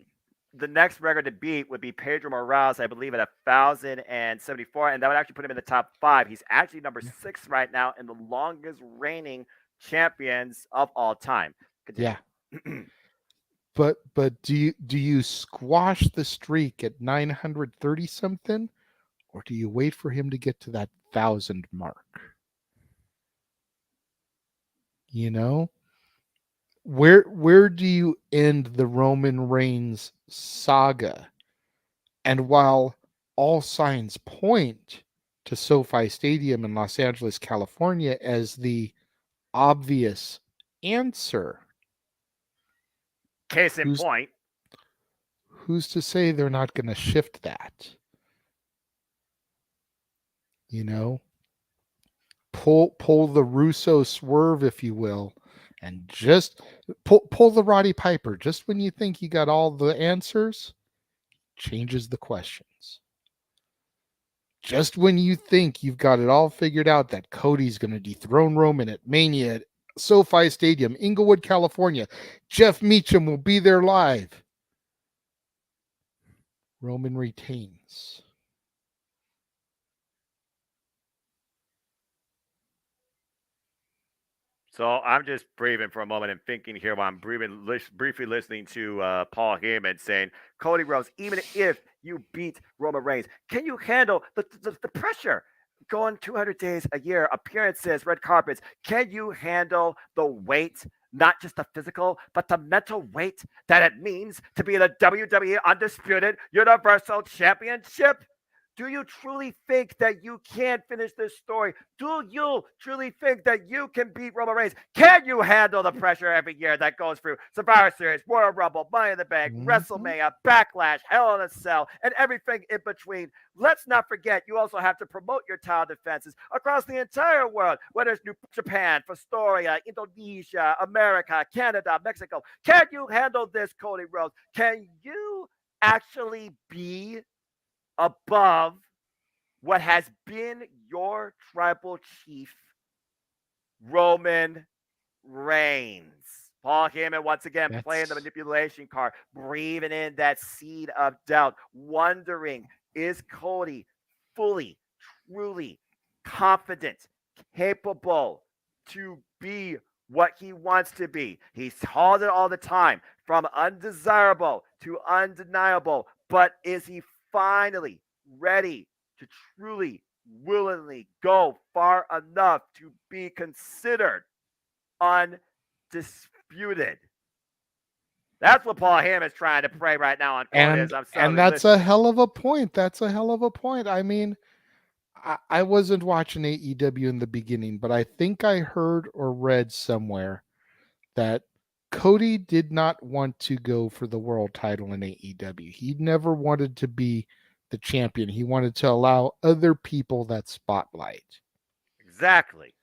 The next record to beat would be Pedro Morales, I believe, at 1,074, and that would actually put him in the top 5. He's actually number 6 right now and the longest reigning champions of all time. Continue. Yeah. but do you squash the streak at 930 something, or do you wait for him to get to that 1,000 mark? Where do you end the Roman Reigns saga? And while all signs point to SoFi Stadium in Los Angeles, California as the obvious answer, case in point, who's to say they're not going to shift that? Pull the Russo swerve, if you will, and just pull the Roddy Piper. Just when you think you got all the answers, changes the questions. Just when you think you've got it all figured out that Cody's going to dethrone Roman at Mania at SoFi Stadium, Inglewood, California, Jeff Meacham will be there live, Roman retains. So I'm just breathing for a moment and thinking here while I'm briefly listening to Paul Heyman saying, Cody Rhodes, even if you beat Roman Reigns, can you handle the pressure? Going 200 days a year, appearances, red carpets. Can you handle the weight, not just the physical, but the mental weight that it means to be the WWE Undisputed Universal Championship? Do you truly think that you can finish this story? Do you truly think that you can beat Roman Reigns? Can you handle the pressure every year that goes through Survivor Series, Royal Rumble, Money in the Bank, WrestleMania, Backlash, Hell in a Cell, and everything in between? Let's not forget, you also have to promote your title defenses across the entire world, whether it's New Japan, Fostoria, Indonesia, America, Canada, Mexico. Can you handle this, Cody Rhodes? Can you actually be above what has been your tribal chief, Roman Reigns? Paul Heyman once again playing the manipulation card, breathing in that seed of doubt, wondering, is Cody fully, truly confident, capable to be what he wants to be? He's called it all the time, from undesirable to undeniable, but is he finally ready to truly, willingly go far enough to be considered undisputed? That's what Paul Heyman is trying to pray right now on Cody. And that's a hell of a point. That's a hell of a point. I mean, I wasn't watching AEW in the beginning, but I think I heard or read somewhere that Cody did not want to go for the world title in AEW. He never wanted to be the champion. He wanted to allow other people that spotlight. Exactly.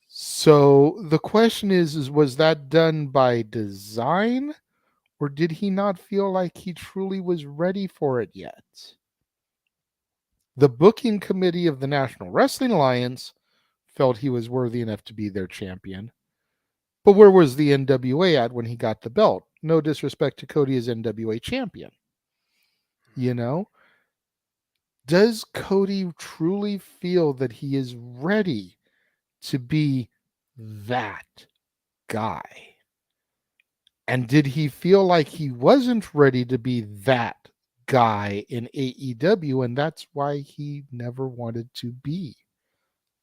So the question is was that done by design, or did he not feel like he truly was ready for it yet? The booking committee of the National Wrestling Alliance felt he was worthy enough to be their champion. But where was the NWA at when he got the belt? No disrespect to Cody as NWA champion. Does Cody truly feel that he is ready to be that guy? And did he feel like he wasn't ready to be that guy in AEW, and that's why he never wanted to be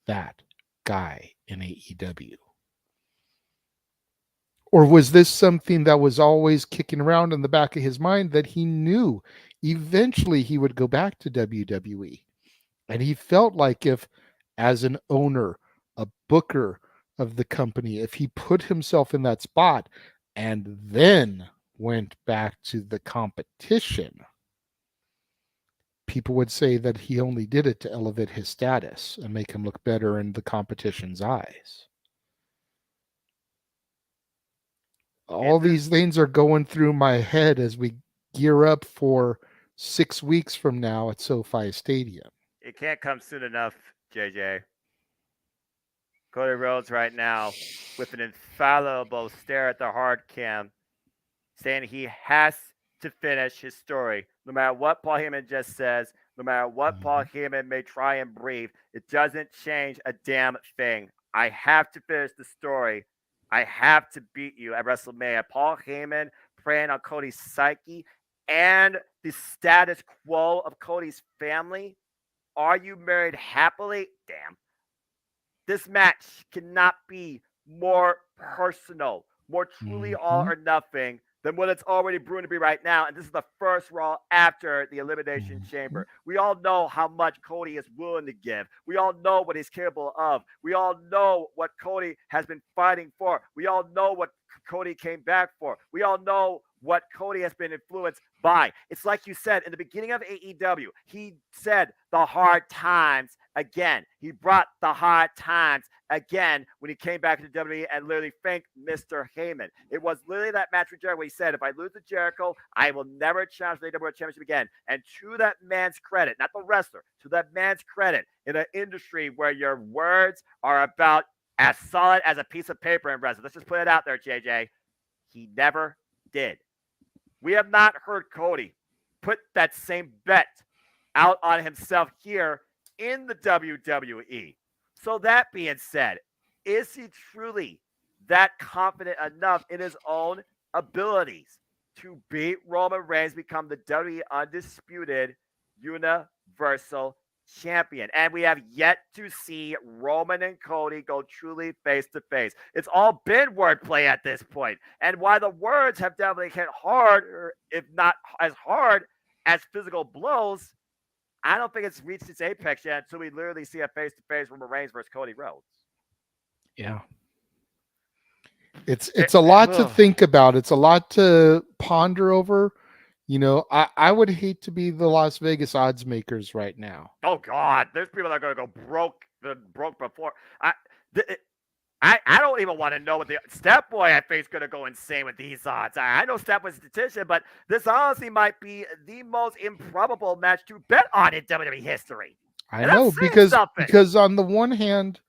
that guy in AEW? Or was this something that was always kicking around in the back of his mind that he knew eventually he would go back to WWE? And he felt like if, as an owner, a booker of the company, if he put himself in that spot and then went back to the competition, people would say that he only did it to elevate his status and make him look better in the competition's eyes. All these things are going through my head as we gear up for 6 weeks from now at SoFi Stadium. It can't come soon enough, JJ. Cody Rhodes right now with an infallible stare at the hard cam, saying he has to finish his story. No matter what Paul Heyman just says, no matter what Paul Heyman may try and breathe, it doesn't change a damn thing. I have to finish the story. I have to beat you at WrestleMania. Paul Heyman preying on Cody's psyche and the status quo of Cody's family. Are you married happily? Damn. This match cannot be more personal, more truly all or nothing than what it's already brewing to be right now. And this is the first Raw after the Elimination Chamber. We all know how much Cody is willing to give. We all know what he's capable of. We all know what Cody has been fighting for. We all know what Cody came back for. We all know what Cody has been influenced by. It's like you said in the beginning of AEW, he said the hard times again. He brought the hard times again when he came back to WWE and literally thanked Mr. Heyman. It was literally that match with Jericho where he said, if I lose to Jericho, I will never challenge the AEW Championship again. And to that man's credit, not the wrestler, to that man's credit, in an industry where your words are about as solid as a piece of paper in wrestling, let's just put it out there, JJ, he never did. We have not heard Cody put that same bet out on himself here in the WWE. So that being said, is he truly that confident enough in his own abilities to beat Roman Reigns, become the WWE Undisputed Universal Champion? And we have yet to see Roman and Cody go truly face to face. It's all been wordplay at this point. And while the words have definitely hit hard, or if not as hard as physical blows, I don't think it's reached its apex yet until we literally see a face to face Roman Reigns versus Cody Rhodes. Yeah. It's a lot to think about. It's a lot to ponder over. You know, I would hate to be the Las Vegas odds makers right now. Oh God, there's people that are going to go broke before. I don't even want to know what the Step Boy I think is going to go insane with these odds. I know Step was a statistician, but this honestly might be the most improbable match to bet on in WWE history. I know, because on the one hand,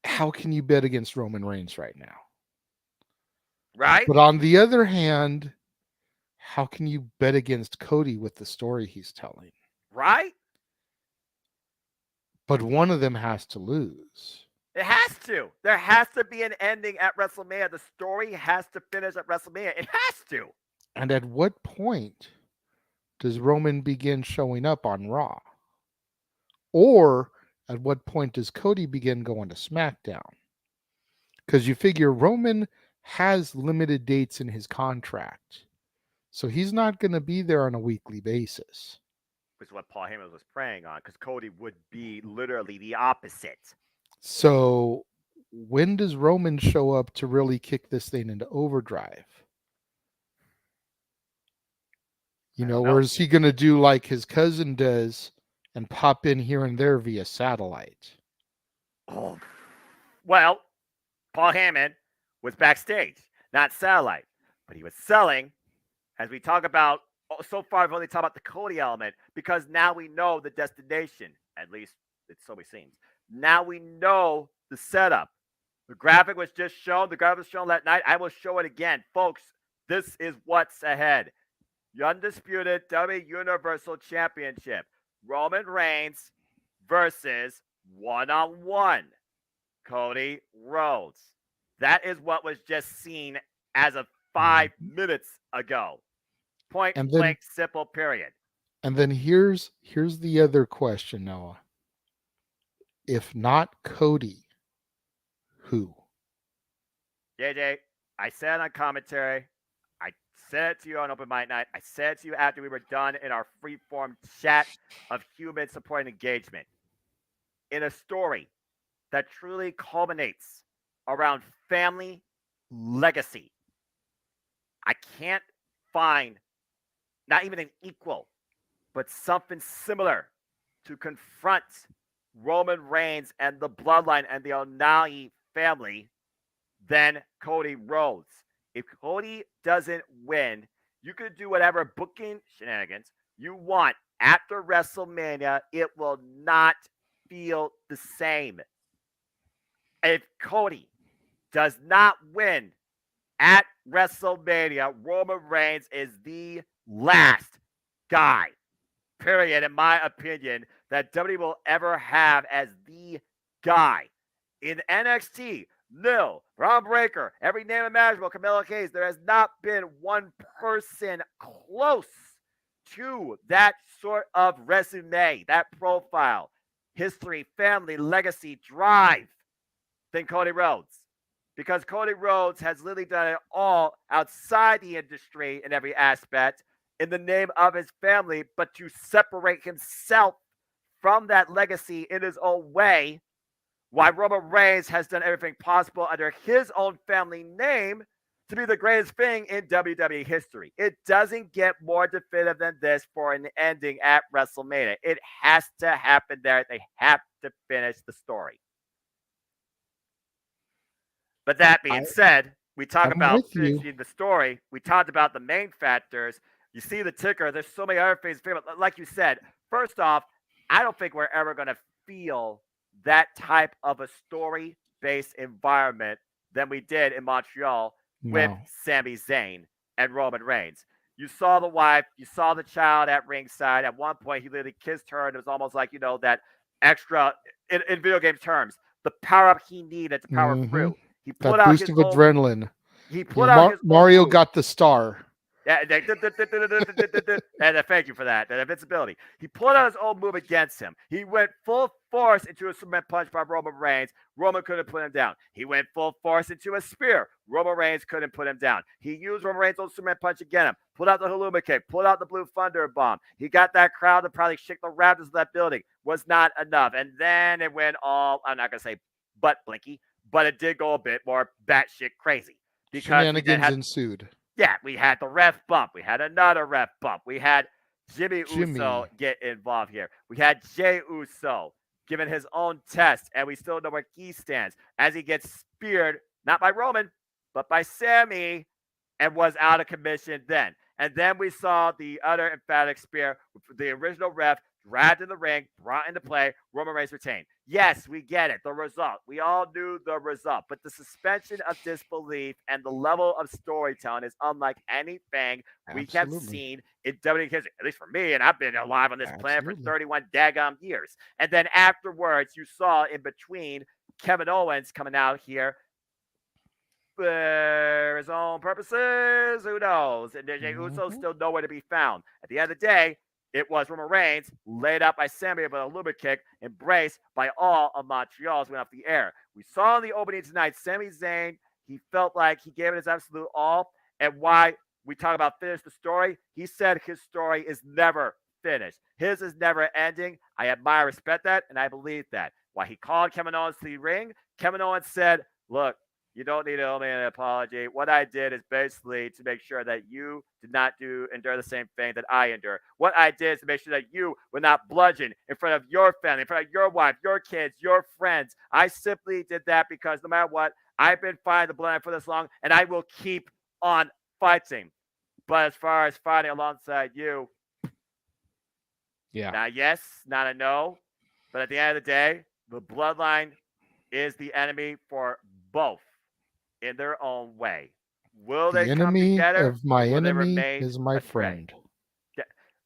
how can you bet against Roman Reigns right now? Right. But on the other hand, how can you bet against Cody with the story he's telling? Right. But one of them has to lose. It has to. There has to be an ending at WrestleMania. The story has to finish at WrestleMania. It has to. And at what point does Roman begin showing up on Raw? Or at what point does Cody begin going to SmackDown? Because you figure Roman has limited dates in his contract. So he's not going to be there on a weekly basis. Which is what Paul Heyman was preying on, because Cody would be literally the opposite. So when does Roman show up to really kick this thing into overdrive? You know, or is he going to do like his cousin does and pop in here and there via satellite? Oh, well, Paul Heyman was backstage, not satellite, but he was selling. As we talk about, so far I've only talked about the Cody element, because now we know the destination, at least it so seems. Now we know the setup. The graphic was just shown. The graphic was shown that night. I will show it again. Folks, this is what's ahead. The Undisputed WWE Universal Championship. Roman Reigns versus one-on-one Cody Rhodes. That is what was just seen as of 5 minutes ago. Point And then blank, simple, period. here's the other question, Noah. If not Cody, who? JJ, I said on commentary, I said it to you on Open Mic Night, I said it to you after we were done in our free-form chat of human support and engagement. In a story that truly culminates around family legacy, I can't find not even an equal, but something similar to confront Roman Reigns and the bloodline and the O'Neill family than Cody Rhodes. If Cody doesn't win, you could do whatever booking shenanigans you want after WrestleMania. It will not feel the same. If Cody does not win at WrestleMania, Roman Reigns is the last guy, period, in my opinion, that WWE will ever have as the guy. In NXT, Lil, Braun Breaker, every name imaginable, Camilla Hayes, there has not been one person close to that sort of resume, that profile, history, family, legacy, drive than Cody Rhodes. Because Cody Rhodes has literally done it all outside the industry in every aspect in the name of his family, but to separate himself from that legacy in his own way, while Roman Reigns has done everything possible under his own family name to be the greatest thing in WWE history. It doesn't get more definitive than this for an ending at WrestleMania. It has to happen there. They have to finish the story. But that being said, we talk I'm about with you. finishing the story. We talked about the main factors. You see the ticker. There's so many other things. Like you said, first off, I don't think we're ever going to feel that type of a story-based environment than we did in Montreal with No. Sami Zayn and Roman Reigns. You saw the wife. You saw the child at ringside. At one point, he literally kissed her, and it was almost like, that extra, in video game terms, the power-up he needed to power Hmm. through. He put That out boost his of own. adrenaline. He put out his own Mario move. got the star. Yeah, and thank you for that invincibility. He put out his own move against him. He went full force into a cement punch by Roman Reigns. Roman couldn't put him down. He went full force into a spear. Roman Reigns couldn't put him down. He used Roman Reigns' own cement punch against him. Pulled out the Halloumi kick. Pulled out the Blue Thunder Bomb. He got that crowd to probably shake the rafters of that building. Was not enough. And then it went all, I'm not going to say butt blinky, but it did go a bit more batshit crazy. Because Shenanigans ensued. Yeah, we had the ref bump. We had another ref bump. We had Jimmy Uso get involved here. We had Jey Uso given his own test, and we still know where he stands as he gets speared, not by Roman, but by Sami, and was out of commission then. And then we saw the other emphatic spear, the original ref dragged in the ring, brought into play, Roman Reigns retained. Yes, we get it, the result. We all knew the result, but the suspension of disbelief and the level of storytelling is unlike anything we have seen in WWE history, at least for me, and I've been alive on this planet for 31 daggum years. And then afterwards, you saw in between Kevin Owens coming out here for his own purposes, who knows? And Jey Uso's still nowhere to be found. At the end of the day, it was Roman Reigns laid out by Sami with a Luma kick, embraced by all of Montreal's went off the air. We saw in the opening tonight, Sami Zayn, he felt like he gave it his absolute all. And why we talk about finish the story, he said his story is never finished. His is never ending. I admire, respect that, and I believe that. Why he called Kevin Owens to the ring, Kevin Owens said, look, you don't need to owe me an apology. What I did is basically to make sure that you did not endure the same thing that I endure. What I did is to make sure that you would not bludgeon in front of your family, in front of your wife, your kids, your friends. I simply did that because no matter what, I've been fighting the bloodline for this long, and I will keep on fighting. But as far as fighting alongside you, not yes, not a no. But at the end of the day, the bloodline is the enemy for both. In their own way. Will they come together? Of my or will enemy they remain is my astray? friend.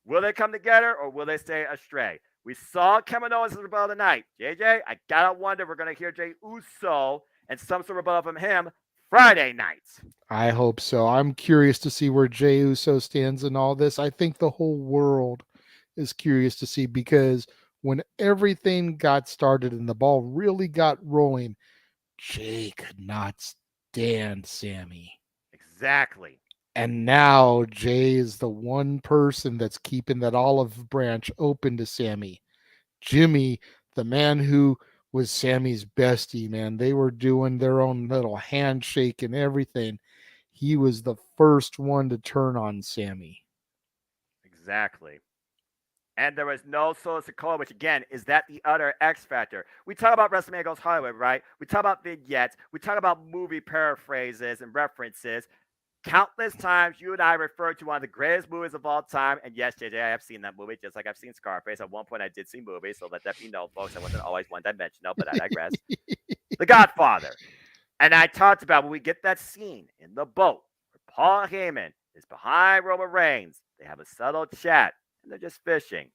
Will they come together or will they stay astray? We saw Kevin Owens' rebuttal tonight. JJ, I gotta wonder if we're gonna hear Jey Uso and some sort of rebuttal from him Friday nights. I hope so. I'm curious to see where Jey Uso stands in all this. I think the whole world is curious to see, because when everything got started and the ball really got rolling, Jey could not stand Sammy. Exactly. And now Jey is the one person that's keeping that olive branch open to Sammy. Jimmy, the man who was Sammy's bestie, man, they were doing their own little handshake and everything. He was the first one to turn on Sammy. Exactly. And there was no Solo Sikoa, which again is that the other X factor. We talk about WrestleMania Goes Hollywood, right? We talk about vignettes. We talk about movie paraphrases and references. Countless times, you and I referred to one of the greatest movies of all time. And yes, JJ, I have seen that movie, just like I've seen Scarface. At one point, I did see movies, so let that be known, folks. I wasn't always one-dimensional, but I digress. The Godfather. And I talked about when we get that scene in the boat where Paul Heyman is behind Roman Reigns. They have a subtle chat, and they're just fishing.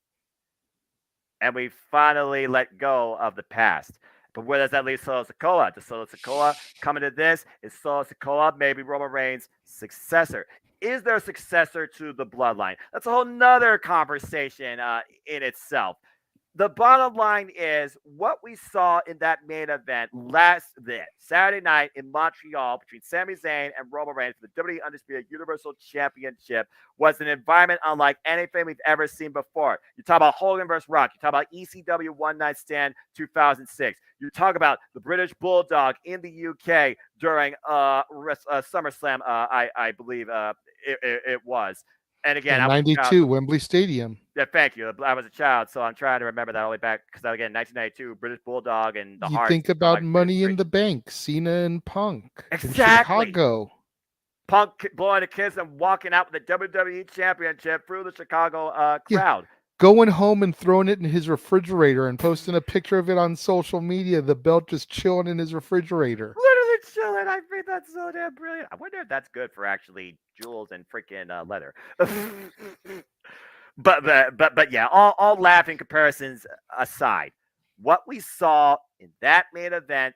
And we finally let go of the past. But where does that leave Solo Sikoa? Does Solo Sikoa come into this? Is Solo Sikoa maybe Roman Reigns' successor? Is there a successor to the bloodline? That's a whole nother conversation in itself. The bottom line is what we saw in that main event Saturday night in Montreal between Sami Zayn and Roman Reigns for the WWE Undisputed Universal Championship was an environment unlike anything we've ever seen before. You talk about Hogan versus Rock. You talk about ECW One Night Stand 2006. You talk about the British Bulldog in the UK during SummerSlam, I believe it was. And again, in 92, Wembley Stadium. Yeah, thank you. I was a child, so I'm trying to remember that all the way back because again, 1992, British Bulldog and the You Hearts. think about Money in the Bank, Cena and Punk exactly. in Chicago. Punk blowing a kiss and walking out with the WWE Championship through the Chicago crowd. Yeah. Going home and throwing it in his refrigerator and posting a picture of it on social media. The belt just chilling in his refrigerator. Literally chilling. I think that's so damn brilliant. I wonder if that's good for actually jewels and freaking leather. But yeah, all laughing comparisons aside, what we saw in that main event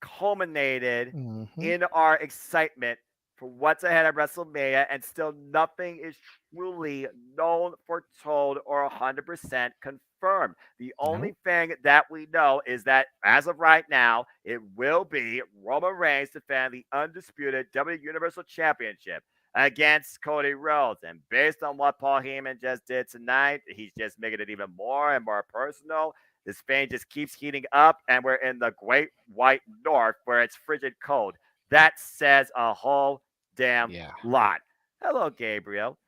culminated in our excitement for what's ahead of WrestleMania, and still nothing is truly known, foretold, or 100% confirmed. The only thing that we know is that as of right now, it will be Roman Reigns defending the undisputed WWE Universal Championship against Cody Rhodes. And based on what Paul Heyman just did tonight, he's just making it even more and more personal. This thing just keeps heating up, and we're in the Great White North where it's frigid cold. That says a whole damn lot. Hello, Gabriel.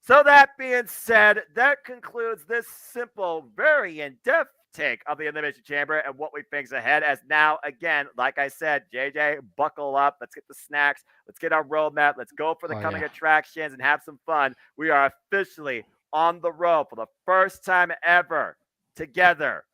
So that being said, that concludes this simple, very in-depth take of the Elimination Chamber and what we think's ahead. As now, again, like I said, JJ, buckle up. Let's get the snacks. Let's get our roadmap. Let's go for the coming attractions and have some fun. We are officially on the road for the first time ever together.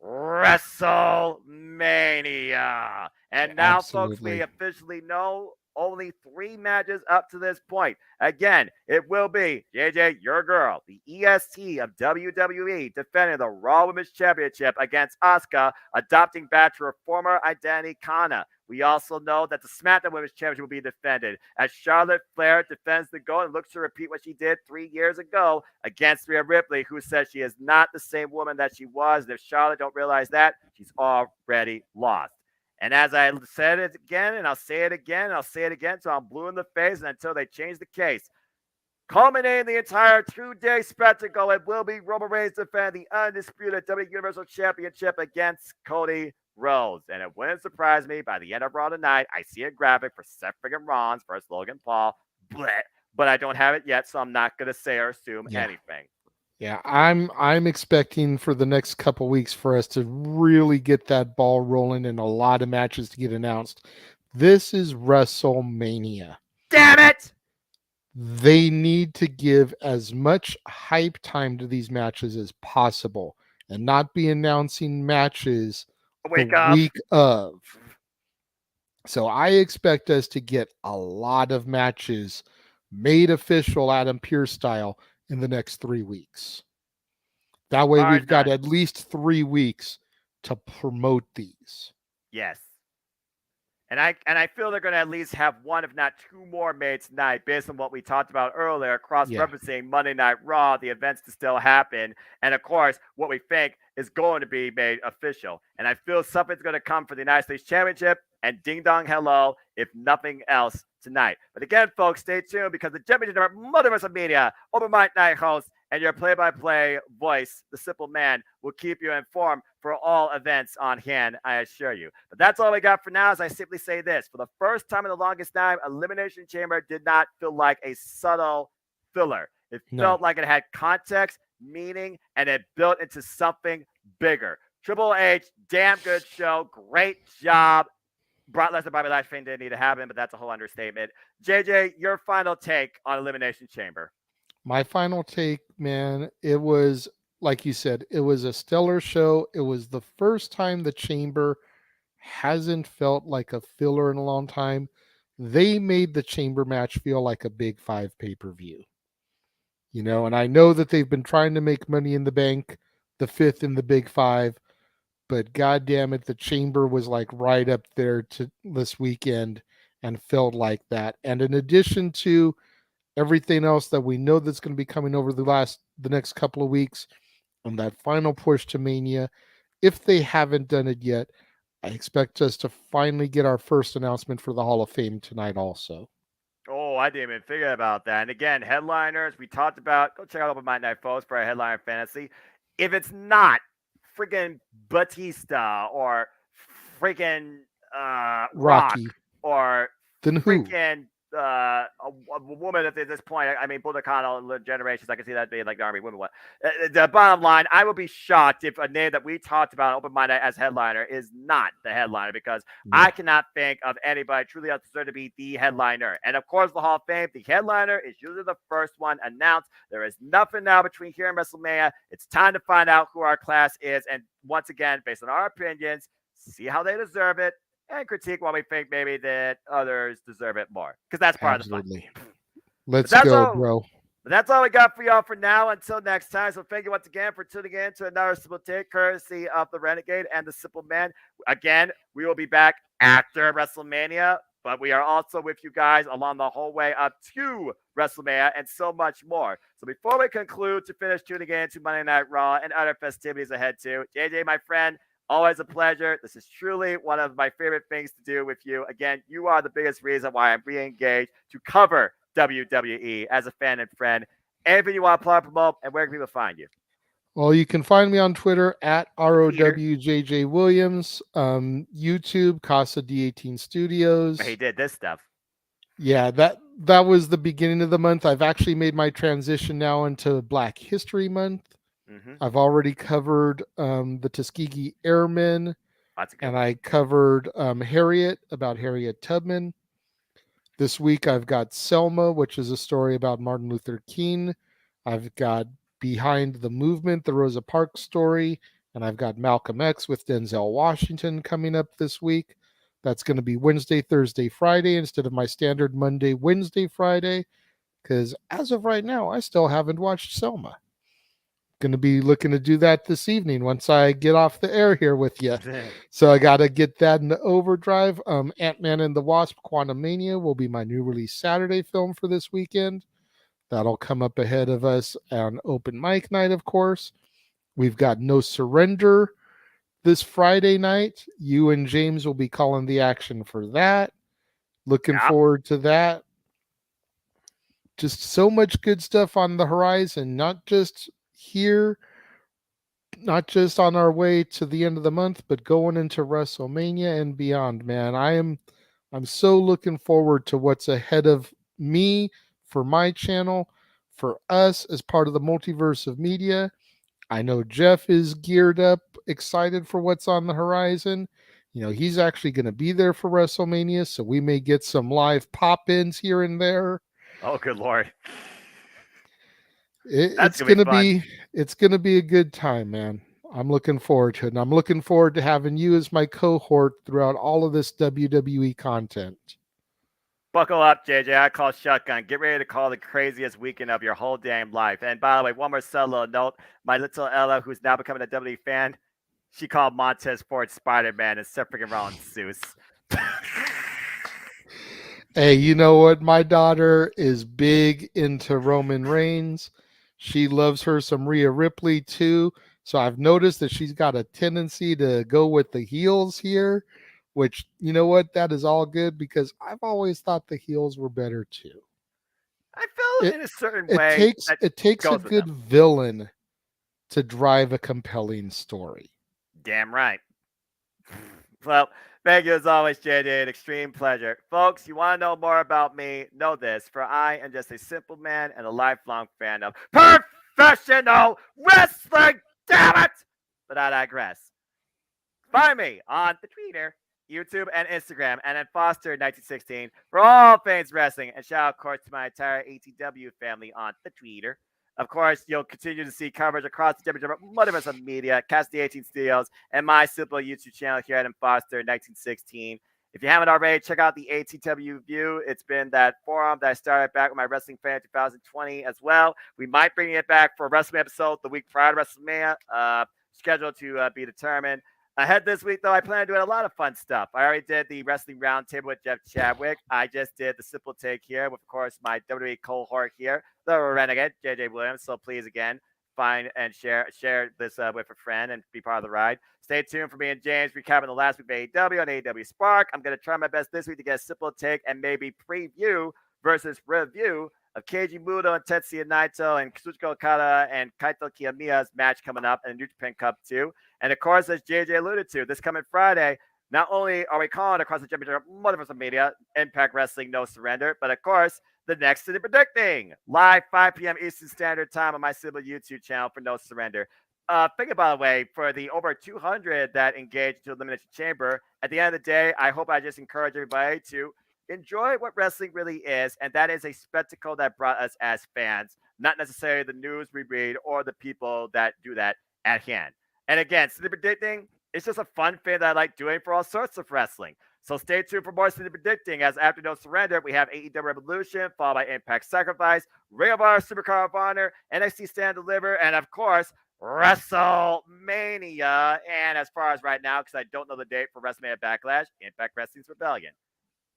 WrestleMania. And now, folks, we officially know only 3 matches up to this point. Again, it will be JJ, your girl, the EST of WWE, defending the Raw Women's Championship against Asuka, adopting back to her former identity, Kana. We also know that the SmackDown Women's Championship will be defended as Charlotte Flair defends the gold and looks to repeat what she did 3 years ago against Rhea Ripley, who says she is not the same woman that she was. And if Charlotte don't realize that, she's already lost. And as I said it again, and I'll say it again, and I'll say it again, so I'm blue in the face and until they change the case. Culminating the entire 2-day spectacle, it will be Roman Reigns defending the undisputed WWE Universal Championship against Cody Rhodes. And it wouldn't surprise me by the end of Raw tonight, I see a graphic for Seth friggin' Rollins versus Logan Paul. Blech. But I don't have it yet, so I'm not going to say or assume anything. Yeah, I'm expecting for the next couple weeks for us to really get that ball rolling and a lot of matches to get announced. This is WrestleMania. Damn it! They need to give as much hype time to these matches as possible and not be announcing matches the week of. So I expect us to get a lot of matches made official Adam Pearce style in the next 3 weeks. That way, Bar we've got none. at least 3 weeks to promote these. Yes. And I feel they're going to at least have one, if not two more made tonight, based on what we talked about earlier, Yeah. cross-referencing Monday Night Raw, the events to still happen, and of course, what we think is going to be made official. And I feel something's going to come for the United States Championship and Ding Dong Hello, if nothing else tonight. But again, folks, stay tuned because the championship of Mother WrestleMania, Open Mic Night host, and your play-by-play voice, the simple man, will keep you informed for all events on hand, I assure you. But that's all we got for now, as I simply say this. For the first time in the longest time, Elimination Chamber did not feel like a subtle filler. It felt like it had context, meaning, and it built into something bigger. Triple H, damn good show. Great job. Brock Lesnar, Bobby Lashley thing didn't need to happen, but that's a whole understatement. JJ, your final take on Elimination Chamber. My final take, man, it was, like you said, it was a stellar show. It was the first time the Chamber hasn't felt like a filler in a long time. They made the Chamber match feel like a Big Five pay-per-view. And I know that they've been trying to make Money in the Bank the fifth in the Big Five, but God damn it, the Chamber was like right up there to this weekend and felt like that. And in addition to everything else that we know that's going to be coming over the next couple of weeks on that final push to Mania, if they haven't done it yet, I expect us to finally get our first announcement for the Hall of Fame tonight also. Oh, I didn't even figure about that. And again, headliners, we talked about, go check out Open Mic Night, folks, for our headliner fantasy. If it's not freaking Batista or freaking Rock Rocky. or Then who? freaking a woman at this point, I mean, Budokan generations, I can see that being like the Army women one. The bottom line, I would be shocked if a name that we talked about Open Mic Night as headliner is not the headliner, because I cannot think of anybody truly deserved to be the headliner. And of course, the Hall of Fame, the headliner is usually the first one announced. There is nothing now between here and WrestleMania. It's time to find out who our class is. And once again, based on our opinions, see how they deserve it, and critique what we think maybe that others deserve it more, because that's part Absolutely. of the fun. Let's go, bro. But that's all we got for y'all for now. Until next time. So thank you once again for tuning in to another Simple Take, courtesy of the Renegade and the Simple Man. Again, we will be back after WrestleMania, but we are also with you guys along the whole way up to WrestleMania and so much more. So before we conclude, to finish tuning in to Monday Night Raw and other festivities ahead too, JJ, my friend, always a pleasure. This is truly one of my favorite things to do with you. Again, you are the biggest reason why I'm re-engaged to cover WWE as a fan and friend. Anything you want to plug, promote, and where can people find you? Well, you can find me on Twitter at ROWJJ YouTube, Casa D18 Studios. He did this stuff. Yeah, that was the beginning of the month. I've actually made my transition now into Black History Month. Mm-hmm. I've already covered the Tuskegee Airmen, and I covered Harriet, about Harriet Tubman. This week I've got Selma, which is a story about Martin Luther King. I've got Behind the Movement, the Rosa Parks story, and I've got Malcolm X with Denzel Washington coming up this week. That's going to be Wednesday, Thursday, Friday instead of my standard Monday, Wednesday, Friday, because as of right now, I still haven't watched Selma. Going to be looking to do that this evening once I get off the air here with you. So I got to get that in the overdrive. Ant-Man and the Wasp: Quantumania will be my new release Saturday film for this weekend. That'll come up ahead of us on Open Mic Night, of course. We've got No Surrender this Friday night. You and James will be calling the action for that. Looking forward to that. Just so much good stuff on the horizon, not just here, not just on our way to the end of the month, but going into WrestleMania and beyond, man. I'm so looking forward to what's ahead of me, for my channel, for us as part of the multiverse of media. I know Jeff is geared up, excited for what's on the horizon. He's actually going to be there for WrestleMania, so we may get some live pop-ins here and there. Oh, good Lord. It's gonna be a good time, man. I'm looking forward to it, and I'm looking forward to having you as my cohort throughout all of this WWE content. Buckle up, JJ. I call shotgun. Get ready to call the craziest weekend of your whole damn life. And by the way, one more solo note. My little Ella, who's now becoming a WWE fan, she called Montez Ford Spider-Man instead of freaking Ron Zeus. Hey, you know what? My daughter is big into Roman Reigns. She loves her some Rhea Ripley too. So I've noticed that she's got a tendency to go with the heels here, which, you know what? That is all good because I've always thought the heels were better too. I feel It in a certain it way takes that it takes a goes with good them. villain to drive a compelling story. Damn right. Well, thank you as always, JJ. An extreme pleasure. Folks, you want to know more about me? Know this, for I am just a simple man and a lifelong fan of professional wrestling. Damn it! But I digress. Find me on the Twitter, YouTube, and Instagram, and then Foster1916 for all things wrestling. And shout out, of course, to my entire ATW family on the Twitter. Of course, you'll continue to see coverage across the multiverse of media, Cast the 18 Studios, and my simple YouTube channel here at Foster1916. If you haven't already, check out the ATW View. It's been that forum that I started back with my Wrestling Fan 2020 as well. We might bring it back for a wrestling episode the week prior to WrestleMania, scheduled to be determined. Ahead this week, though, I plan on doing a lot of fun stuff. I already did the Wrestling Roundtable with Jeff Chadwick. I just did the Simple Take here with, of course, my WWE cohort here, the Renegade, JJ Williams. So please, again, find and share this with a friend and be part of the ride. Stay tuned for me and James recapping the last week of AEW on AEW Spark. I'm going to try my best this week to get a Simple Take and maybe preview versus review of Keiji Muto and Tetsuya Naito and Kazuchika Okada and Kaito Kiyomiya's match coming up in the New Japan Cup 2. And of course, as JJ alluded to, this coming Friday, not only are we calling across the championship multiverse of media, Impact Wrestling No Surrender, but of course, the next to the predicting live 5 p.m. Eastern Standard Time on my Sybil YouTube channel for No Surrender. Think about the way for the over 200 that engaged to Elimination Chamber. At the end of the day, I hope I just encourage everybody to enjoy what wrestling really is, and that is a spectacle that brought us as fans, not necessarily the news we read or the people that do that at hand. And again, City Predicting, it's just a fun thing that I like doing for all sorts of wrestling. So stay tuned for more City Predicting, as after No Surrender, we have AEW Revolution, followed by Impact Sacrifice, Ring of Honor, Supercard of Honor, NXT Stand Deliver, and of course, WrestleMania. And as far as right now, because I don't know the date for WrestleMania Backlash, Impact Wrestling's Rebellion.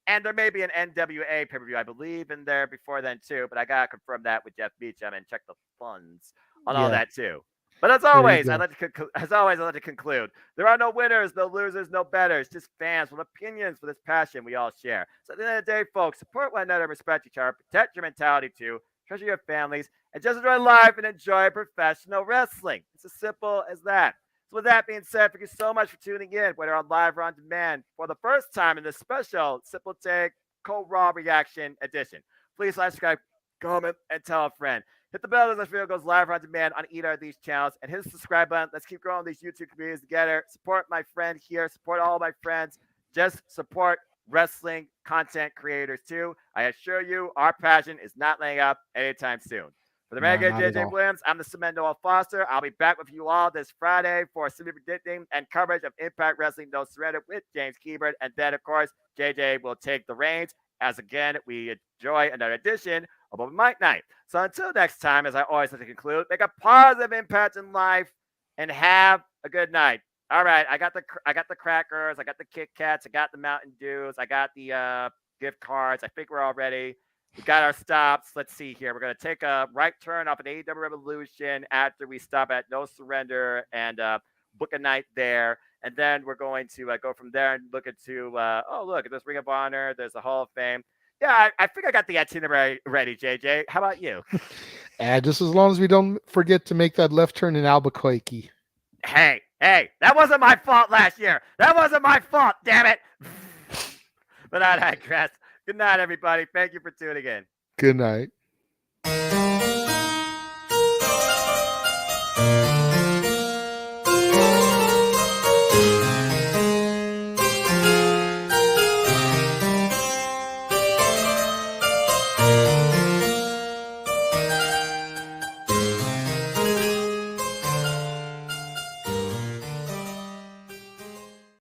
And there may be an NWA pay-per-view, I believe, in there before then, too. But I got to confirm that with Jeff Beecham and check the funds on all that, too. But as always, I'd like to conclude. There are no winners, no losers, no betters, just fans with opinions for this passion we all share. So at the end of the day, folks, support one another, respect each other, protect your mentality, too, treasure your families, and just enjoy life and enjoy professional wrestling. It's as simple as that. So with that being said, thank you so much for tuning in, whether on live or on demand, for the first time in this special Simple Take Co-Raw Reaction edition. Please like, subscribe, comment, and tell a friend. Hit the bell as this video goes live or on demand on either of these channels, and hit the subscribe button. Let's keep growing these YouTube communities together. Support my friend here. Support all my friends. Just support wrestling content creators too. I assure you, our passion is not laying up anytime soon. For the Renegade JJ Williams, I'm the Cement Noah Foster. I'll be back with you all this Friday for City Predicting and coverage of Impact Wrestling No Surrender with James Keebert. And then, of course, JJ will take the reins as, again, we enjoy another edition of Open Mic Night. So until next time, as I always like to conclude, make a positive impact in life and have a good night. All right, I got the crackers, I got the Kit Kats, I got the Mountain Dews, I got the gift cards. I think we're all ready. We got our stops. Let's see here. We're going to take a right turn off at AEW Revolution after we stop at No Surrender and book a night there. And then we're going to go from there and look into, look, there's Ring of Honor. There's the Hall of Fame. Yeah, I think I got the itinerary ready, JJ. How about you? And just as long as we don't forget to make that left turn in Albuquerque. Hey, that wasn't my fault last year. That wasn't my fault, damn it. But I digress. Good night, everybody. Thank you for tuning in. Good night.